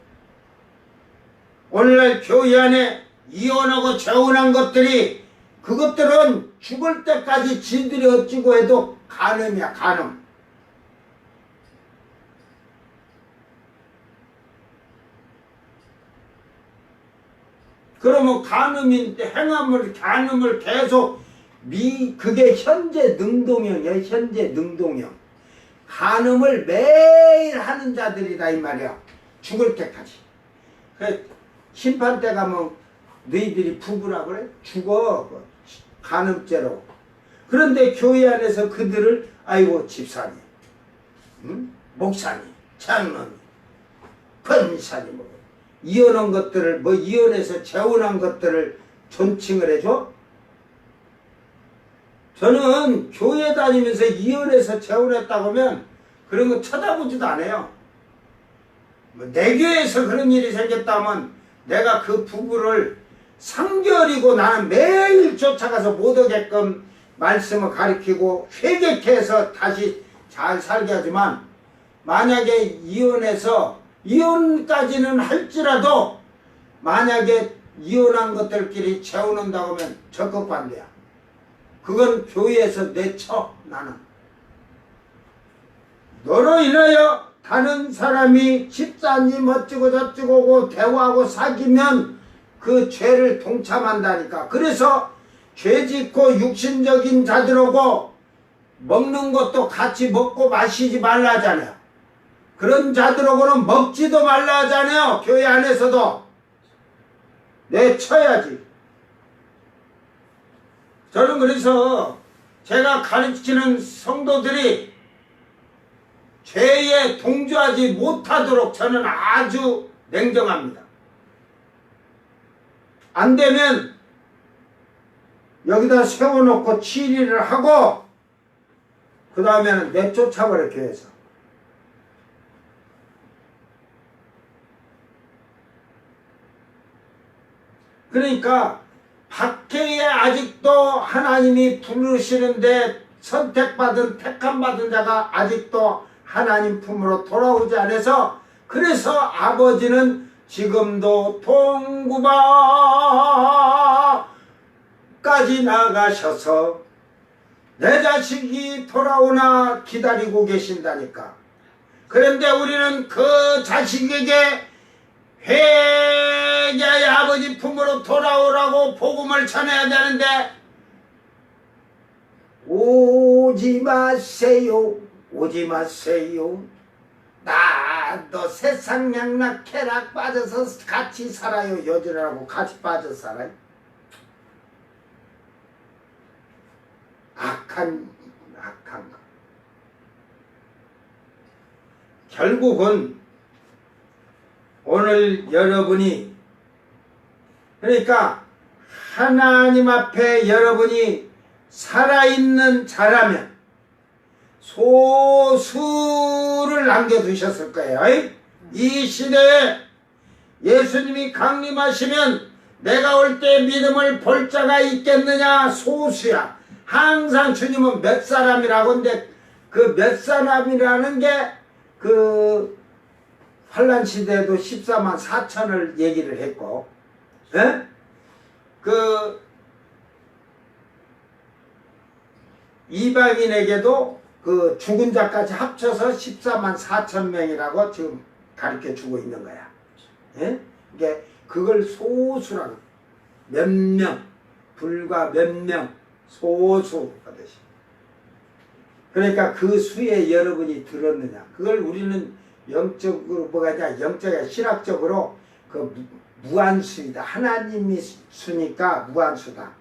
오늘날 교회 안에 이혼하고 재혼한 것들이 그것들은 죽을 때까지 지들이 어찌고 해도 간음이야, 간음. 그러면 간음인데 간음을 계속 그게 현재 능동형이야, 현재 능동형. 간음을 매일 하는 자들이다 이 말이야. 죽을 때까지. 그래, 심판 때 가면 너희들이 부부라 그래? 죽어. 간음죄로. 그런데 교회 안에서 그들을 아이고 집사님, 응? 목사님, 장로님, 권사님 뭐 이혼한 것들을 뭐 이혼해서 재혼한 것들을 존칭을 해줘? 저는 교회 다니면서 이혼해서 재혼했다고 하면 그런 거 쳐다보지도 않아요. 뭐 내 교회에서 그런 일이 생겼다면 내가 그 부부를 상결이고 나는 매일 쫓아가서 못 오게끔 말씀을 가르치고 회개케 해서 다시 잘 살게 하지만 만약에 이혼해서 이혼까지는 할지라도 만약에 이혼한 것들끼리 재혼한다고 하면 적극 반대야. 그건 교회에서 내쳐. 나는 너로 인하여 다른 사람이 집사님 어쩌고 저쩌고 오고 대화하고 사귀면 그 죄를 동참한다니까. 그래서 죄짓고 육신적인 자들하고 먹는 것도 같이 먹고 마시지 말라 하잖아요. 그런 자들하고는 먹지도 말라 하잖아요. 교회 안에서도 내쳐야지. 저는 그래서 제가 가르치는 성도들이 죄에 동조하지 못하도록 저는 아주 냉정합니다. 안 되면 여기다 세워놓고 치리를 하고 그 다음에는 내쫓아버려 교회에서. 그러니까 밖에 아직도 하나님이 부르시는데 선택받은 택함받은 자가 아직도 하나님 품으로 돌아오지 않아서 그래서 아버지는 지금도 동구바까지 나가셔서 내 자식이 돌아오나 기다리고 계신다니까. 그런데 우리는 그 자식에게 회개의 아버지 품으로 돌아오라고 복음을 전해야 되는데 오지 마세요, 오지 마세요. 나도 세상 양락 쾌락 빠져서 같이 살아요. 여전하고 같이 빠져 살아요. 악한 거. 결국은 오늘 여러분이 그러니까 하나님 앞에 여러분이 살아있는 자라면 소수를 남겨두셨을 거예요. 이 시대에 예수님이 강림하시면 내가 올 때 믿음을 볼 자가 있겠느냐? 소수야. 항상 주님은 몇 사람이라고 하는데 그 몇 사람이라는 게 그 환란 시대에도 14만 4천을 얘기를 했고, 예? 그 이방인에게도 그 죽은 자까지 합쳐서 14만 4천 명이라고 지금 가르쳐 주고 있는 거야. 예? 이게 그걸 소수라고 몇 명, 불과 몇 명, 소수 하듯이. 그러니까 그 수에 여러분이 들었느냐? 그걸 우리는 영적으로 뭐가 아니라 영적이야 신학적으로 그 무한수이다. 하나님이 수니까 무한수다.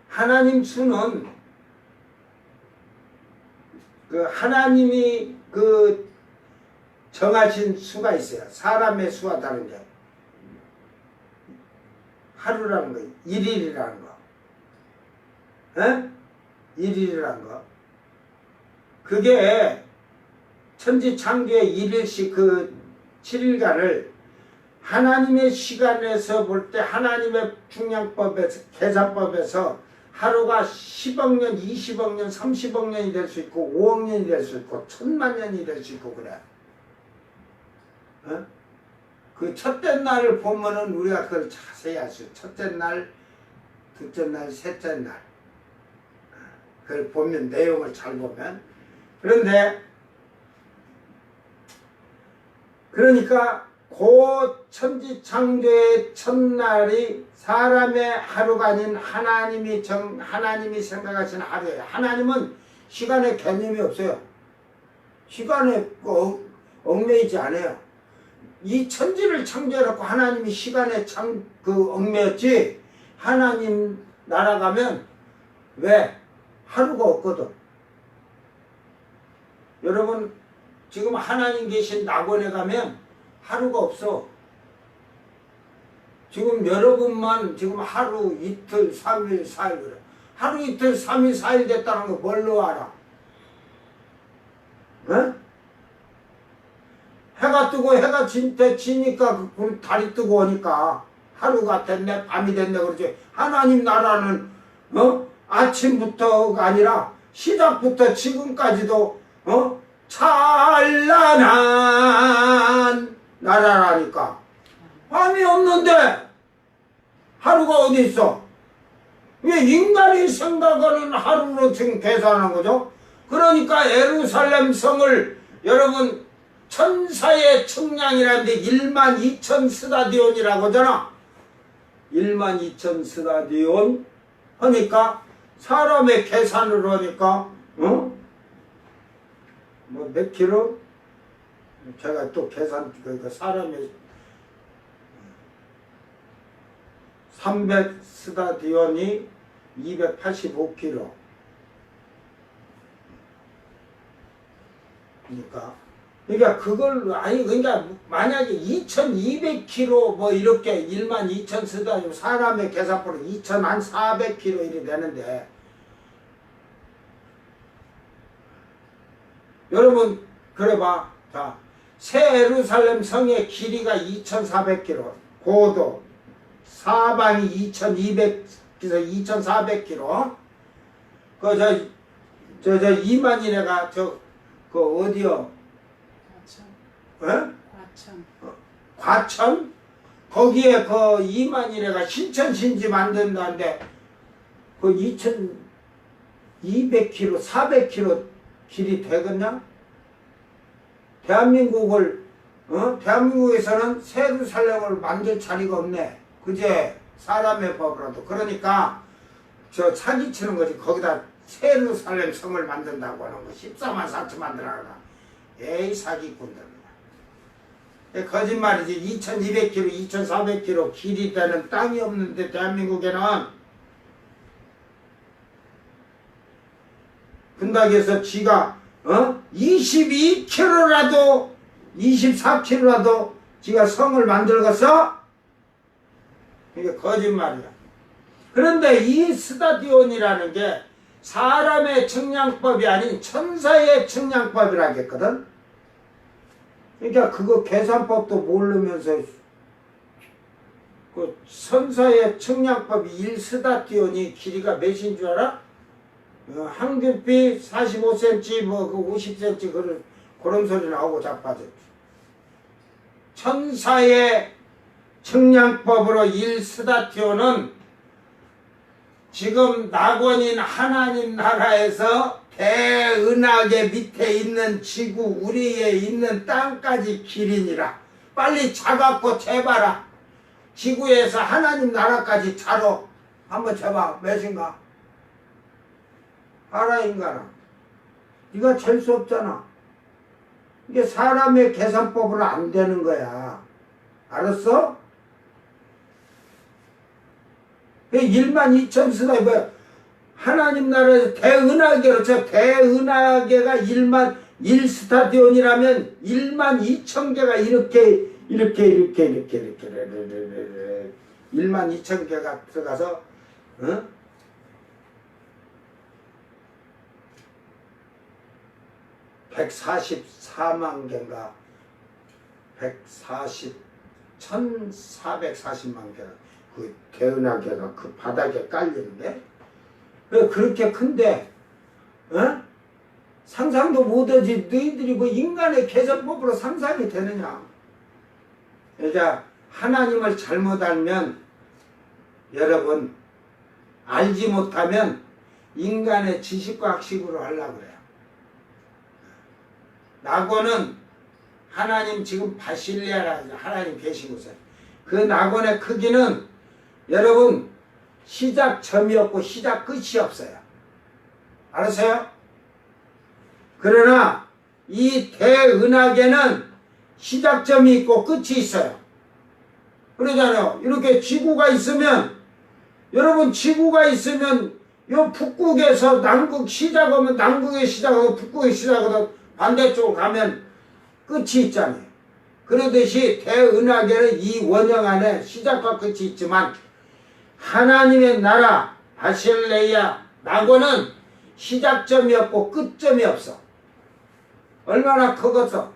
하나님 수는 그 하나님이 그 정하신 수가 있어요. 사람의 수와 다른 게. 하루라는 거, 일일이라는 거. 에? 일일이라는 거. 그게 천지창조의 일일씩 그 7일간을 하나님의 시간에서 볼 때 하나님의 중량법에서 계산법에서 하루가 10억 년, 20억 년, 30억 년이 될 수 있고 5억 년이 될 수 있고 1000만 년이 될 수 있고 그래. 어? 그 첫째 날을 보면은 우리가 그걸 자세히 알 수 있어요. 첫째 날, 둘째 날, 셋째 날. 그걸 보면 내용을 잘 보면. 그런데 그러니까 그 천지창조의 첫날이 사람의 하루가 아닌 하나님이 생각하시는 하루예요. 하나님은 시간의 개념이 없어요. 시간에 얽매이지 않아요. 이 천지를 창조해놓고 하나님이 시간에 얽매였지. 하나님 날아가면 왜? 하루가 없거든. 여러분 지금 하나님 계신 낙원에 가면 하루가 없어. 지금 여러분만 지금 하루, 이틀, 3일, 4일 그래. 하루, 이틀, 3일, 4일 됐다는 거 뭘로 알아? 어? 해가 뜨고 해가 지니까 달이 뜨고 오니까 하루가 됐네, 밤이 됐네 그러지. 하나님 나라는 아침부터가 아니라 시작부터 지금까지도 찬란한 나라라니까. 밤이 없는데 하루가 어디 있어? 왜 인간이 생각하는 하루로 지금 계산하는 거죠? 그러니까 예루살렘 성을 여러분 천사의 측량이라는데 12,000 스타디온이라고 하잖아. 12,000 스타디온 하니까 사람의 계산으로 하니까 뭐 몇 킬로? 제가 또 계산 그러니까 사람의 300 스타디온이 285km. 그러니까 그걸 그러니까 만약에 2200km 뭐 이렇게 12,000 스타디온 사람의 계산으로 2,400km 이렇게 되는데 여러분 그래봐. 자, 새 예루살렘 성의 길이가 2,400km, 고도 사방이 2,200km, 2,400km. 저 이만희네가 그 어디요? 과천. 과천? 거기에 그 이만희네가 신천신지 만든다는데 그 2,200km, 400km 길이 되겠냐? 대한민국에서는 새 예루살렘을 만들 자리가 없네. 그제 사람의 법으로도. 그러니까 저 사기치는 거지. 거기다 새 예루살렘 성을 만든다고 하는 거 14만 4천 만들어라. 에이 사기꾼들. 거짓말이지. 2,200km, 2,400km 길이 되는 땅이 없는데 대한민국에는 근다고 해서 지가 22km라도 24km라도 지가 성을 만들겠어? 이게 거짓말이야. 그런데 이 스타디온이라는 게 사람의 측량법이 아닌 천사의 측량법이라겠거든. 그러니까 그거 계산법도 모르면서 그 천사의 측량법이 1스타디온이 길이가 몇인 줄 알아? 한겹이 45cm 뭐 그 50cm 그런 소리 나오고 자빠져. 천사의 측량법으로 1스타디온은 지금 낙원인 하나님 나라에서 대은하계 밑에 있는 지구 우리에 있는 땅까지 길이니라. 빨리 자갖고 재봐라. 지구에서 하나님 나라까지 자로 한번 재봐. 몇인가? 알아 인간아. 네가 잴 수 없잖아. 이게 사람의 계산법으로 안 되는 거야. 알았어? 12,000 스타디온 하나님 나라에서 대은하계로 저 대은하계가 1스타디온이라면 1만 2천 개가 이렇게 1만 2천 개가 들어가서 144만 개인가 1440만 개가 그 대은하계가 그 바닥에 깔리는데 그렇게 큰데 상상도 못하지. 너희들이 뭐 인간의 계산법으로 상상이 되느냐. 그러니까 하나님을 잘못 알면 여러분 알지 못하면 인간의 지식과 학식으로 하려고 그래요. 낙원은 하나님 지금 바실레아라 하나님 계신 곳에 그 낙원의 크기는 여러분 시작점이 없고 시작 끝이 없어요. 알았어요? 그러나 이 대은하계는 시작점이 있고 끝이 있어요. 그러잖아요. 이렇게 지구가 있으면 여러분 지구가 있으면 요 북극에서 남극 시작하면 남극에 시작하고 북극에 시작하고 반대쪽으로 가면 끝이 있잖아요. 그러듯이 대은하계는 이 원형 안에 시작과 끝이 있지만 하나님의 나라 바실레아 낙원은 시작점이 없고 끝점이 없어. 얼마나 크겠어.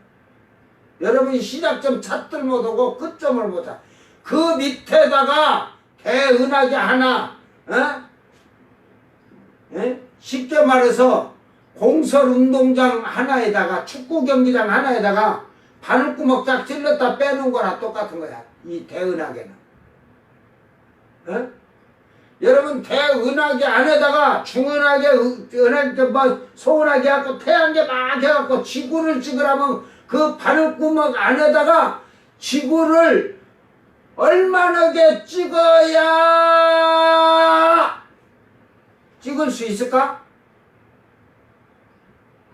여러분이 시작점 찾들 못하고 끝점을 못하. 그 밑에다가 대은하계 하나 쉽게 말해서 공설운동장 하나에다가 축구 경기장 하나에다가 바늘구멍 딱 찔렀다 빼놓은 거나 똑같은 거야. 이 대은하계는. 여러분 대은하계 안에다가 중은하계 소은하계 해갖고 태양계 막 해갖고 지구를 찍으라면 그 바늘구멍 안에다가 지구를 얼마나게 찍어야 찍을 수 있을까?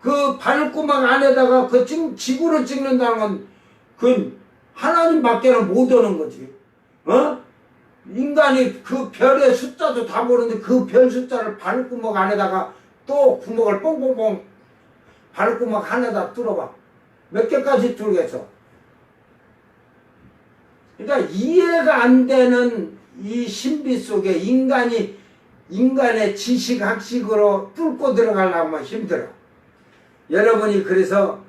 그 바늘구멍 안에다가 그 지구를 찍는다는 건 그 하나님밖에는 못 오는 거지. 인간이 그 별의 숫자도 다 모르는데 그 별 숫자를 바늘구멍 안에다가 또 구멍을 뽕뽕뽕 바늘구멍 안에다 뚫어봐. 몇 개까지 뚫겠어? 그러니까 이해가 안 되는 이 신비 속에 인간의 지식 학식으로 뚫고 들어가려면 힘들어. 여러분이 그래서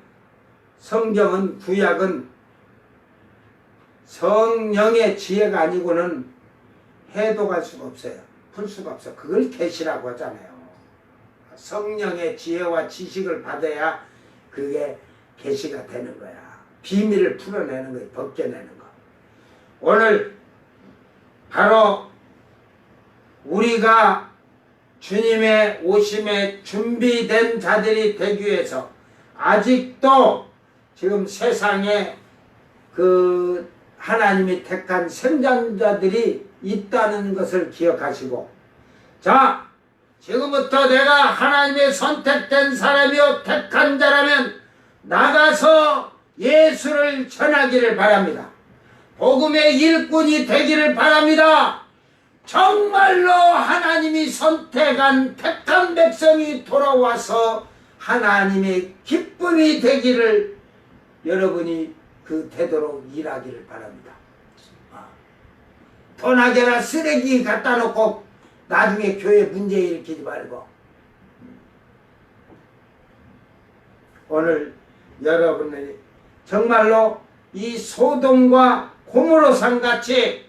성경은 구약은 성령의 지혜가 아니고는 해독할 수가 없어요. 풀 수가 없어. 그걸 계시라고 하잖아요. 성령의 지혜와 지식을 받아야 그게 계시가 되는 거야. 비밀을 풀어내는 거야. 벗겨내는 거. 오늘 바로 우리가 주님의 오심에 준비된 자들이 되기 위해서 아직도 지금 세상에 그 하나님이 택한 생존자들이 있다는 것을 기억하시고, 자, 지금부터 내가 하나님의 선택된 사람이요 택한 자라면 나가서 예수를 전하기를 바랍니다. 복음의 일꾼이 되기를 바랍니다. 정말로 하나님이 선택한 택한 백성이 돌아와서 하나님의 기쁨이 되기를 여러분이 그 되도록 일하기를 바랍니다. 돈하게나 쓰레기 갖다 놓고 나중에 교회 문제 일으키지 말고, 오늘 여러분들이 정말로 이 소돔과 고모로산 같이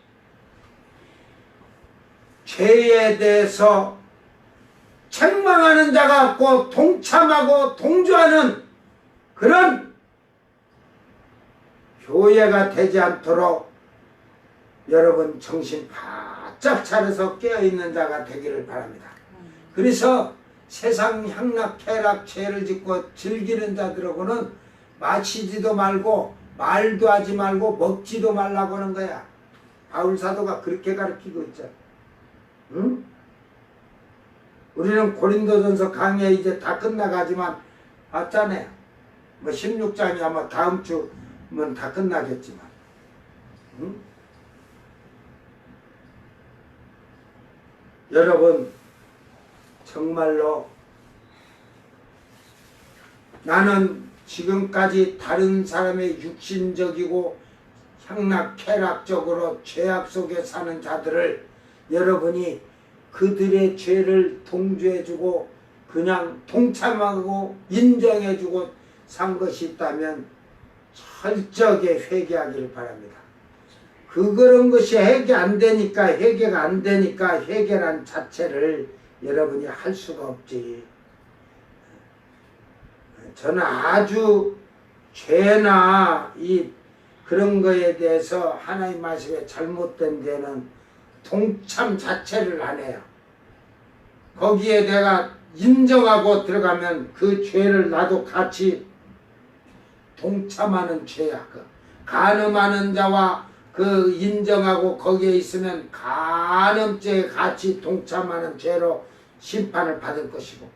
죄에 대해서 책망하는 자가 없고 동참하고 동조하는 그런 교회가 되지 않도록 여러분 정신 바짝 차려서 깨어있는 자가 되기를 바랍니다. 그래서 세상 향락 쾌락 죄를 짓고 즐기는 자들하고는 마시지도 말고 말도 하지 말고 먹지도 말라고 하는 거야. 바울 사도가 그렇게 가르치고 있잖아. 응? 우리는 고린도전서 강의 이제 다 끝나가지만 봤잖아요. 뭐 16장이 아마 다음 주면 다 끝나겠지만, 응? 여러분 정말로 나는 지금까지 다른 사람의 육신적이고 향락쾌락적으로 죄악 속에 사는 자들을 여러분이 그들의 죄를 동조해주고 그냥 동참하고 인정해주고 산 것이 있다면 철저하게 회개하기를 바랍니다. 그런 것이 회개가 안 되니까 회개란 자체를 여러분이 할 수가 없지. 저는 아주 죄나 그런 거에 대해서 하나님 말씀에 잘못된 데는 동참 자체를 안 해요. 거기에 내가 인정하고 들어가면 그 죄를 나도 같이 동참하는 죄야. 간음하는 자와 그 인정하고 거기에 있으면 간음죄에 같이 동참하는 죄로 심판을 받을 것이고,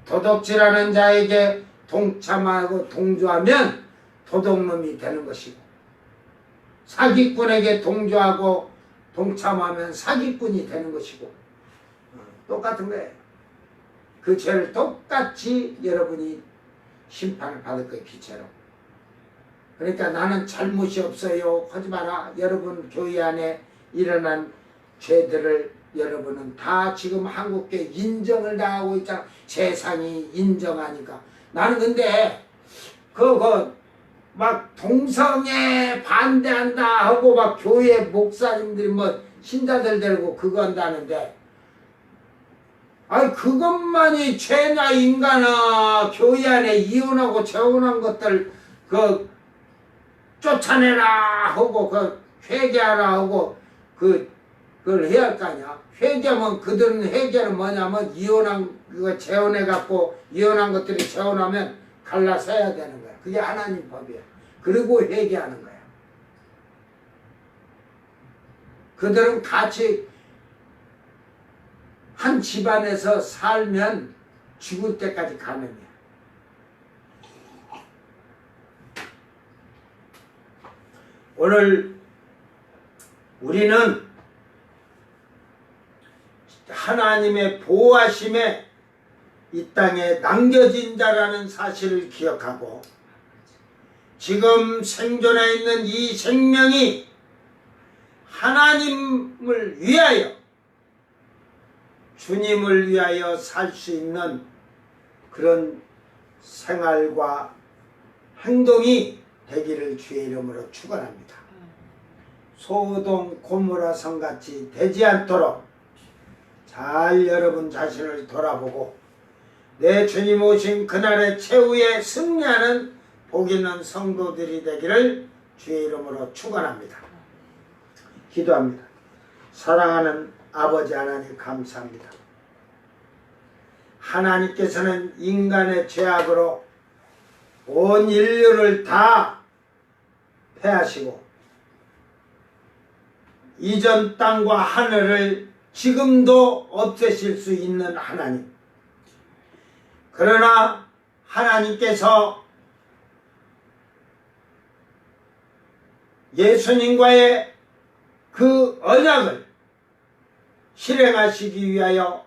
도둑질하는 자에게 동참하고 동조하면 도둑놈이 되는 것이고, 사기꾼에게 동조하고 동참하면 사기꾼이 되는 것이고, 똑같은 거예요. 그 죄를 똑같이 여러분이 심판을 받을 거예요, 빛으로. 그러니까 나는 잘못이 없어요 하지 마라. 여러분 교회 안에 일어난 죄들을 여러분은 다 지금 한국교회 인정을 당하고 있잖아. 세상이 인정하니까. 나는 근데 막 동성애 반대한다 하고 막 교회 목사님들이 뭐 신자들 데리고 그거 한다는데, 아니 그것만이 죄냐 인간아. 교회 안에 이혼하고 재혼한 것들 쫓아내라 하고 회개하라 하고 그걸 해야 할 거 아니야. 회개하면 그들은 회개는 뭐냐면 이혼한 그거 재혼해 갖고 이혼한 것들이 재혼하면 갈라서야 되는 거야. 그게 하나님 법이야. 그리고 회개하는 거야. 그들은 같이 한 집안에서 살면 죽을 때까지 가늠이야. 오늘 우리는 하나님의 보호하심에 이 땅에 남겨진 자라는 사실을 기억하고, 지금 생존해 있는 이 생명이 하나님을 위하여, 주님을 위하여 살 수 있는 그런 생활과 행동이 되기를 주의 이름으로 축원합니다. 소돔 고모라 성같이 되지 않도록 잘 여러분 자신을 돌아보고 내 주님 오신 그날의 최후에 승리하는 복 있는 성도들이 되기를 주의 이름으로 축원합니다. 기도합니다. 사랑하는 아버지 하나님 감사합니다. 하나님께서는 인간의 죄악으로 온 인류를 다 패하시고 이전 땅과 하늘을 지금도 없애실 수 있는 하나님. 그러나 하나님께서 예수님과의 그 언약을 실행하시기 위하여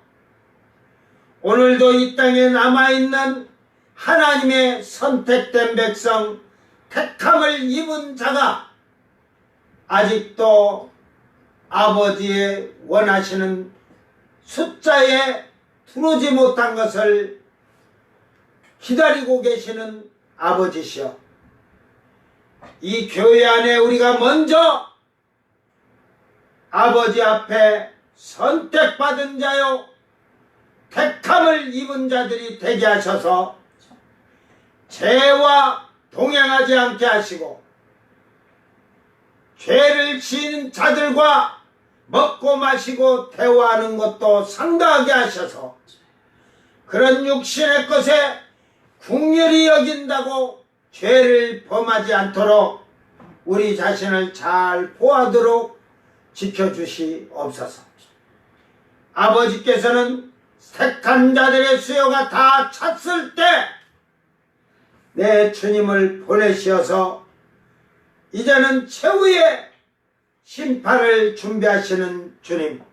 오늘도 이 땅에 남아있는 하나님의 선택된 백성, 택함을 입은 자가 아직도 아버지의 원하시는 숫자에 들어오지 못한 것을 기다리고 계시는 아버지시여, 이 교회 안에 우리가 먼저 아버지 앞에 선택받은 자요 택함을 입은 자들이 되게 하셔서 죄와 동행하지 않게 하시고 죄를 지은 자들과 먹고 마시고 대화하는 것도 상가하게 하셔서 그런 육신의 것에 궁휼히 여긴다고 죄를 범하지 않도록 우리 자신을 잘 보호하도록 지켜주시옵소서. 아버지께서는 택한 자들의 수요가 다 찼을 때 내 주님을 보내시어서 이제는 최후의 심판을 준비하시는 주님,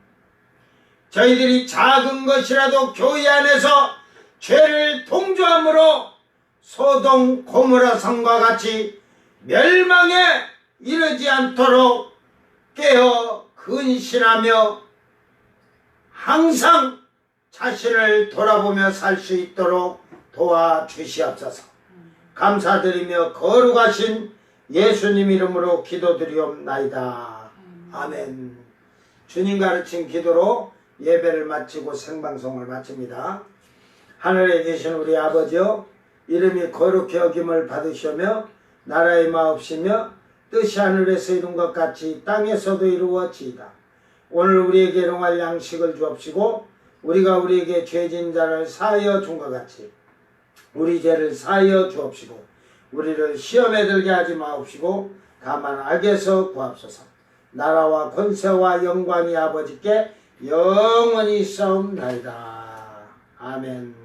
저희들이 작은 것이라도 교회 안에서 죄를 동조함으로 소돔 고모라 성과 같이 멸망에 이르지 않도록 깨어 근신하며 항상 자신을 돌아보며 살 수 있도록 도와주시옵소서. 감사드리며 거룩하신 예수님 이름으로 기도드리옵나이다. 아멘. 주님 가르친 기도로 예배를 마치고 생방송을 마칩니다. 하늘에 계신 우리 아버지여, 이름이 거룩히 여김을 받으시며 나라의 마옵시며 뜻이 하늘에서 이룬 것 같이 땅에서도 이루어지이다. 오늘 우리에게 일용할 양식을 주옵시고 우리가 우리에게 죄진 자를 사하여 준 것 같이 우리 죄를 사하여 주옵시고 우리를 시험에 들게 하지 마옵시고 다만 악에서 구하옵소서. 나라와 권세와 영광이 아버지께 영원히 있사옵나이다. 아멘.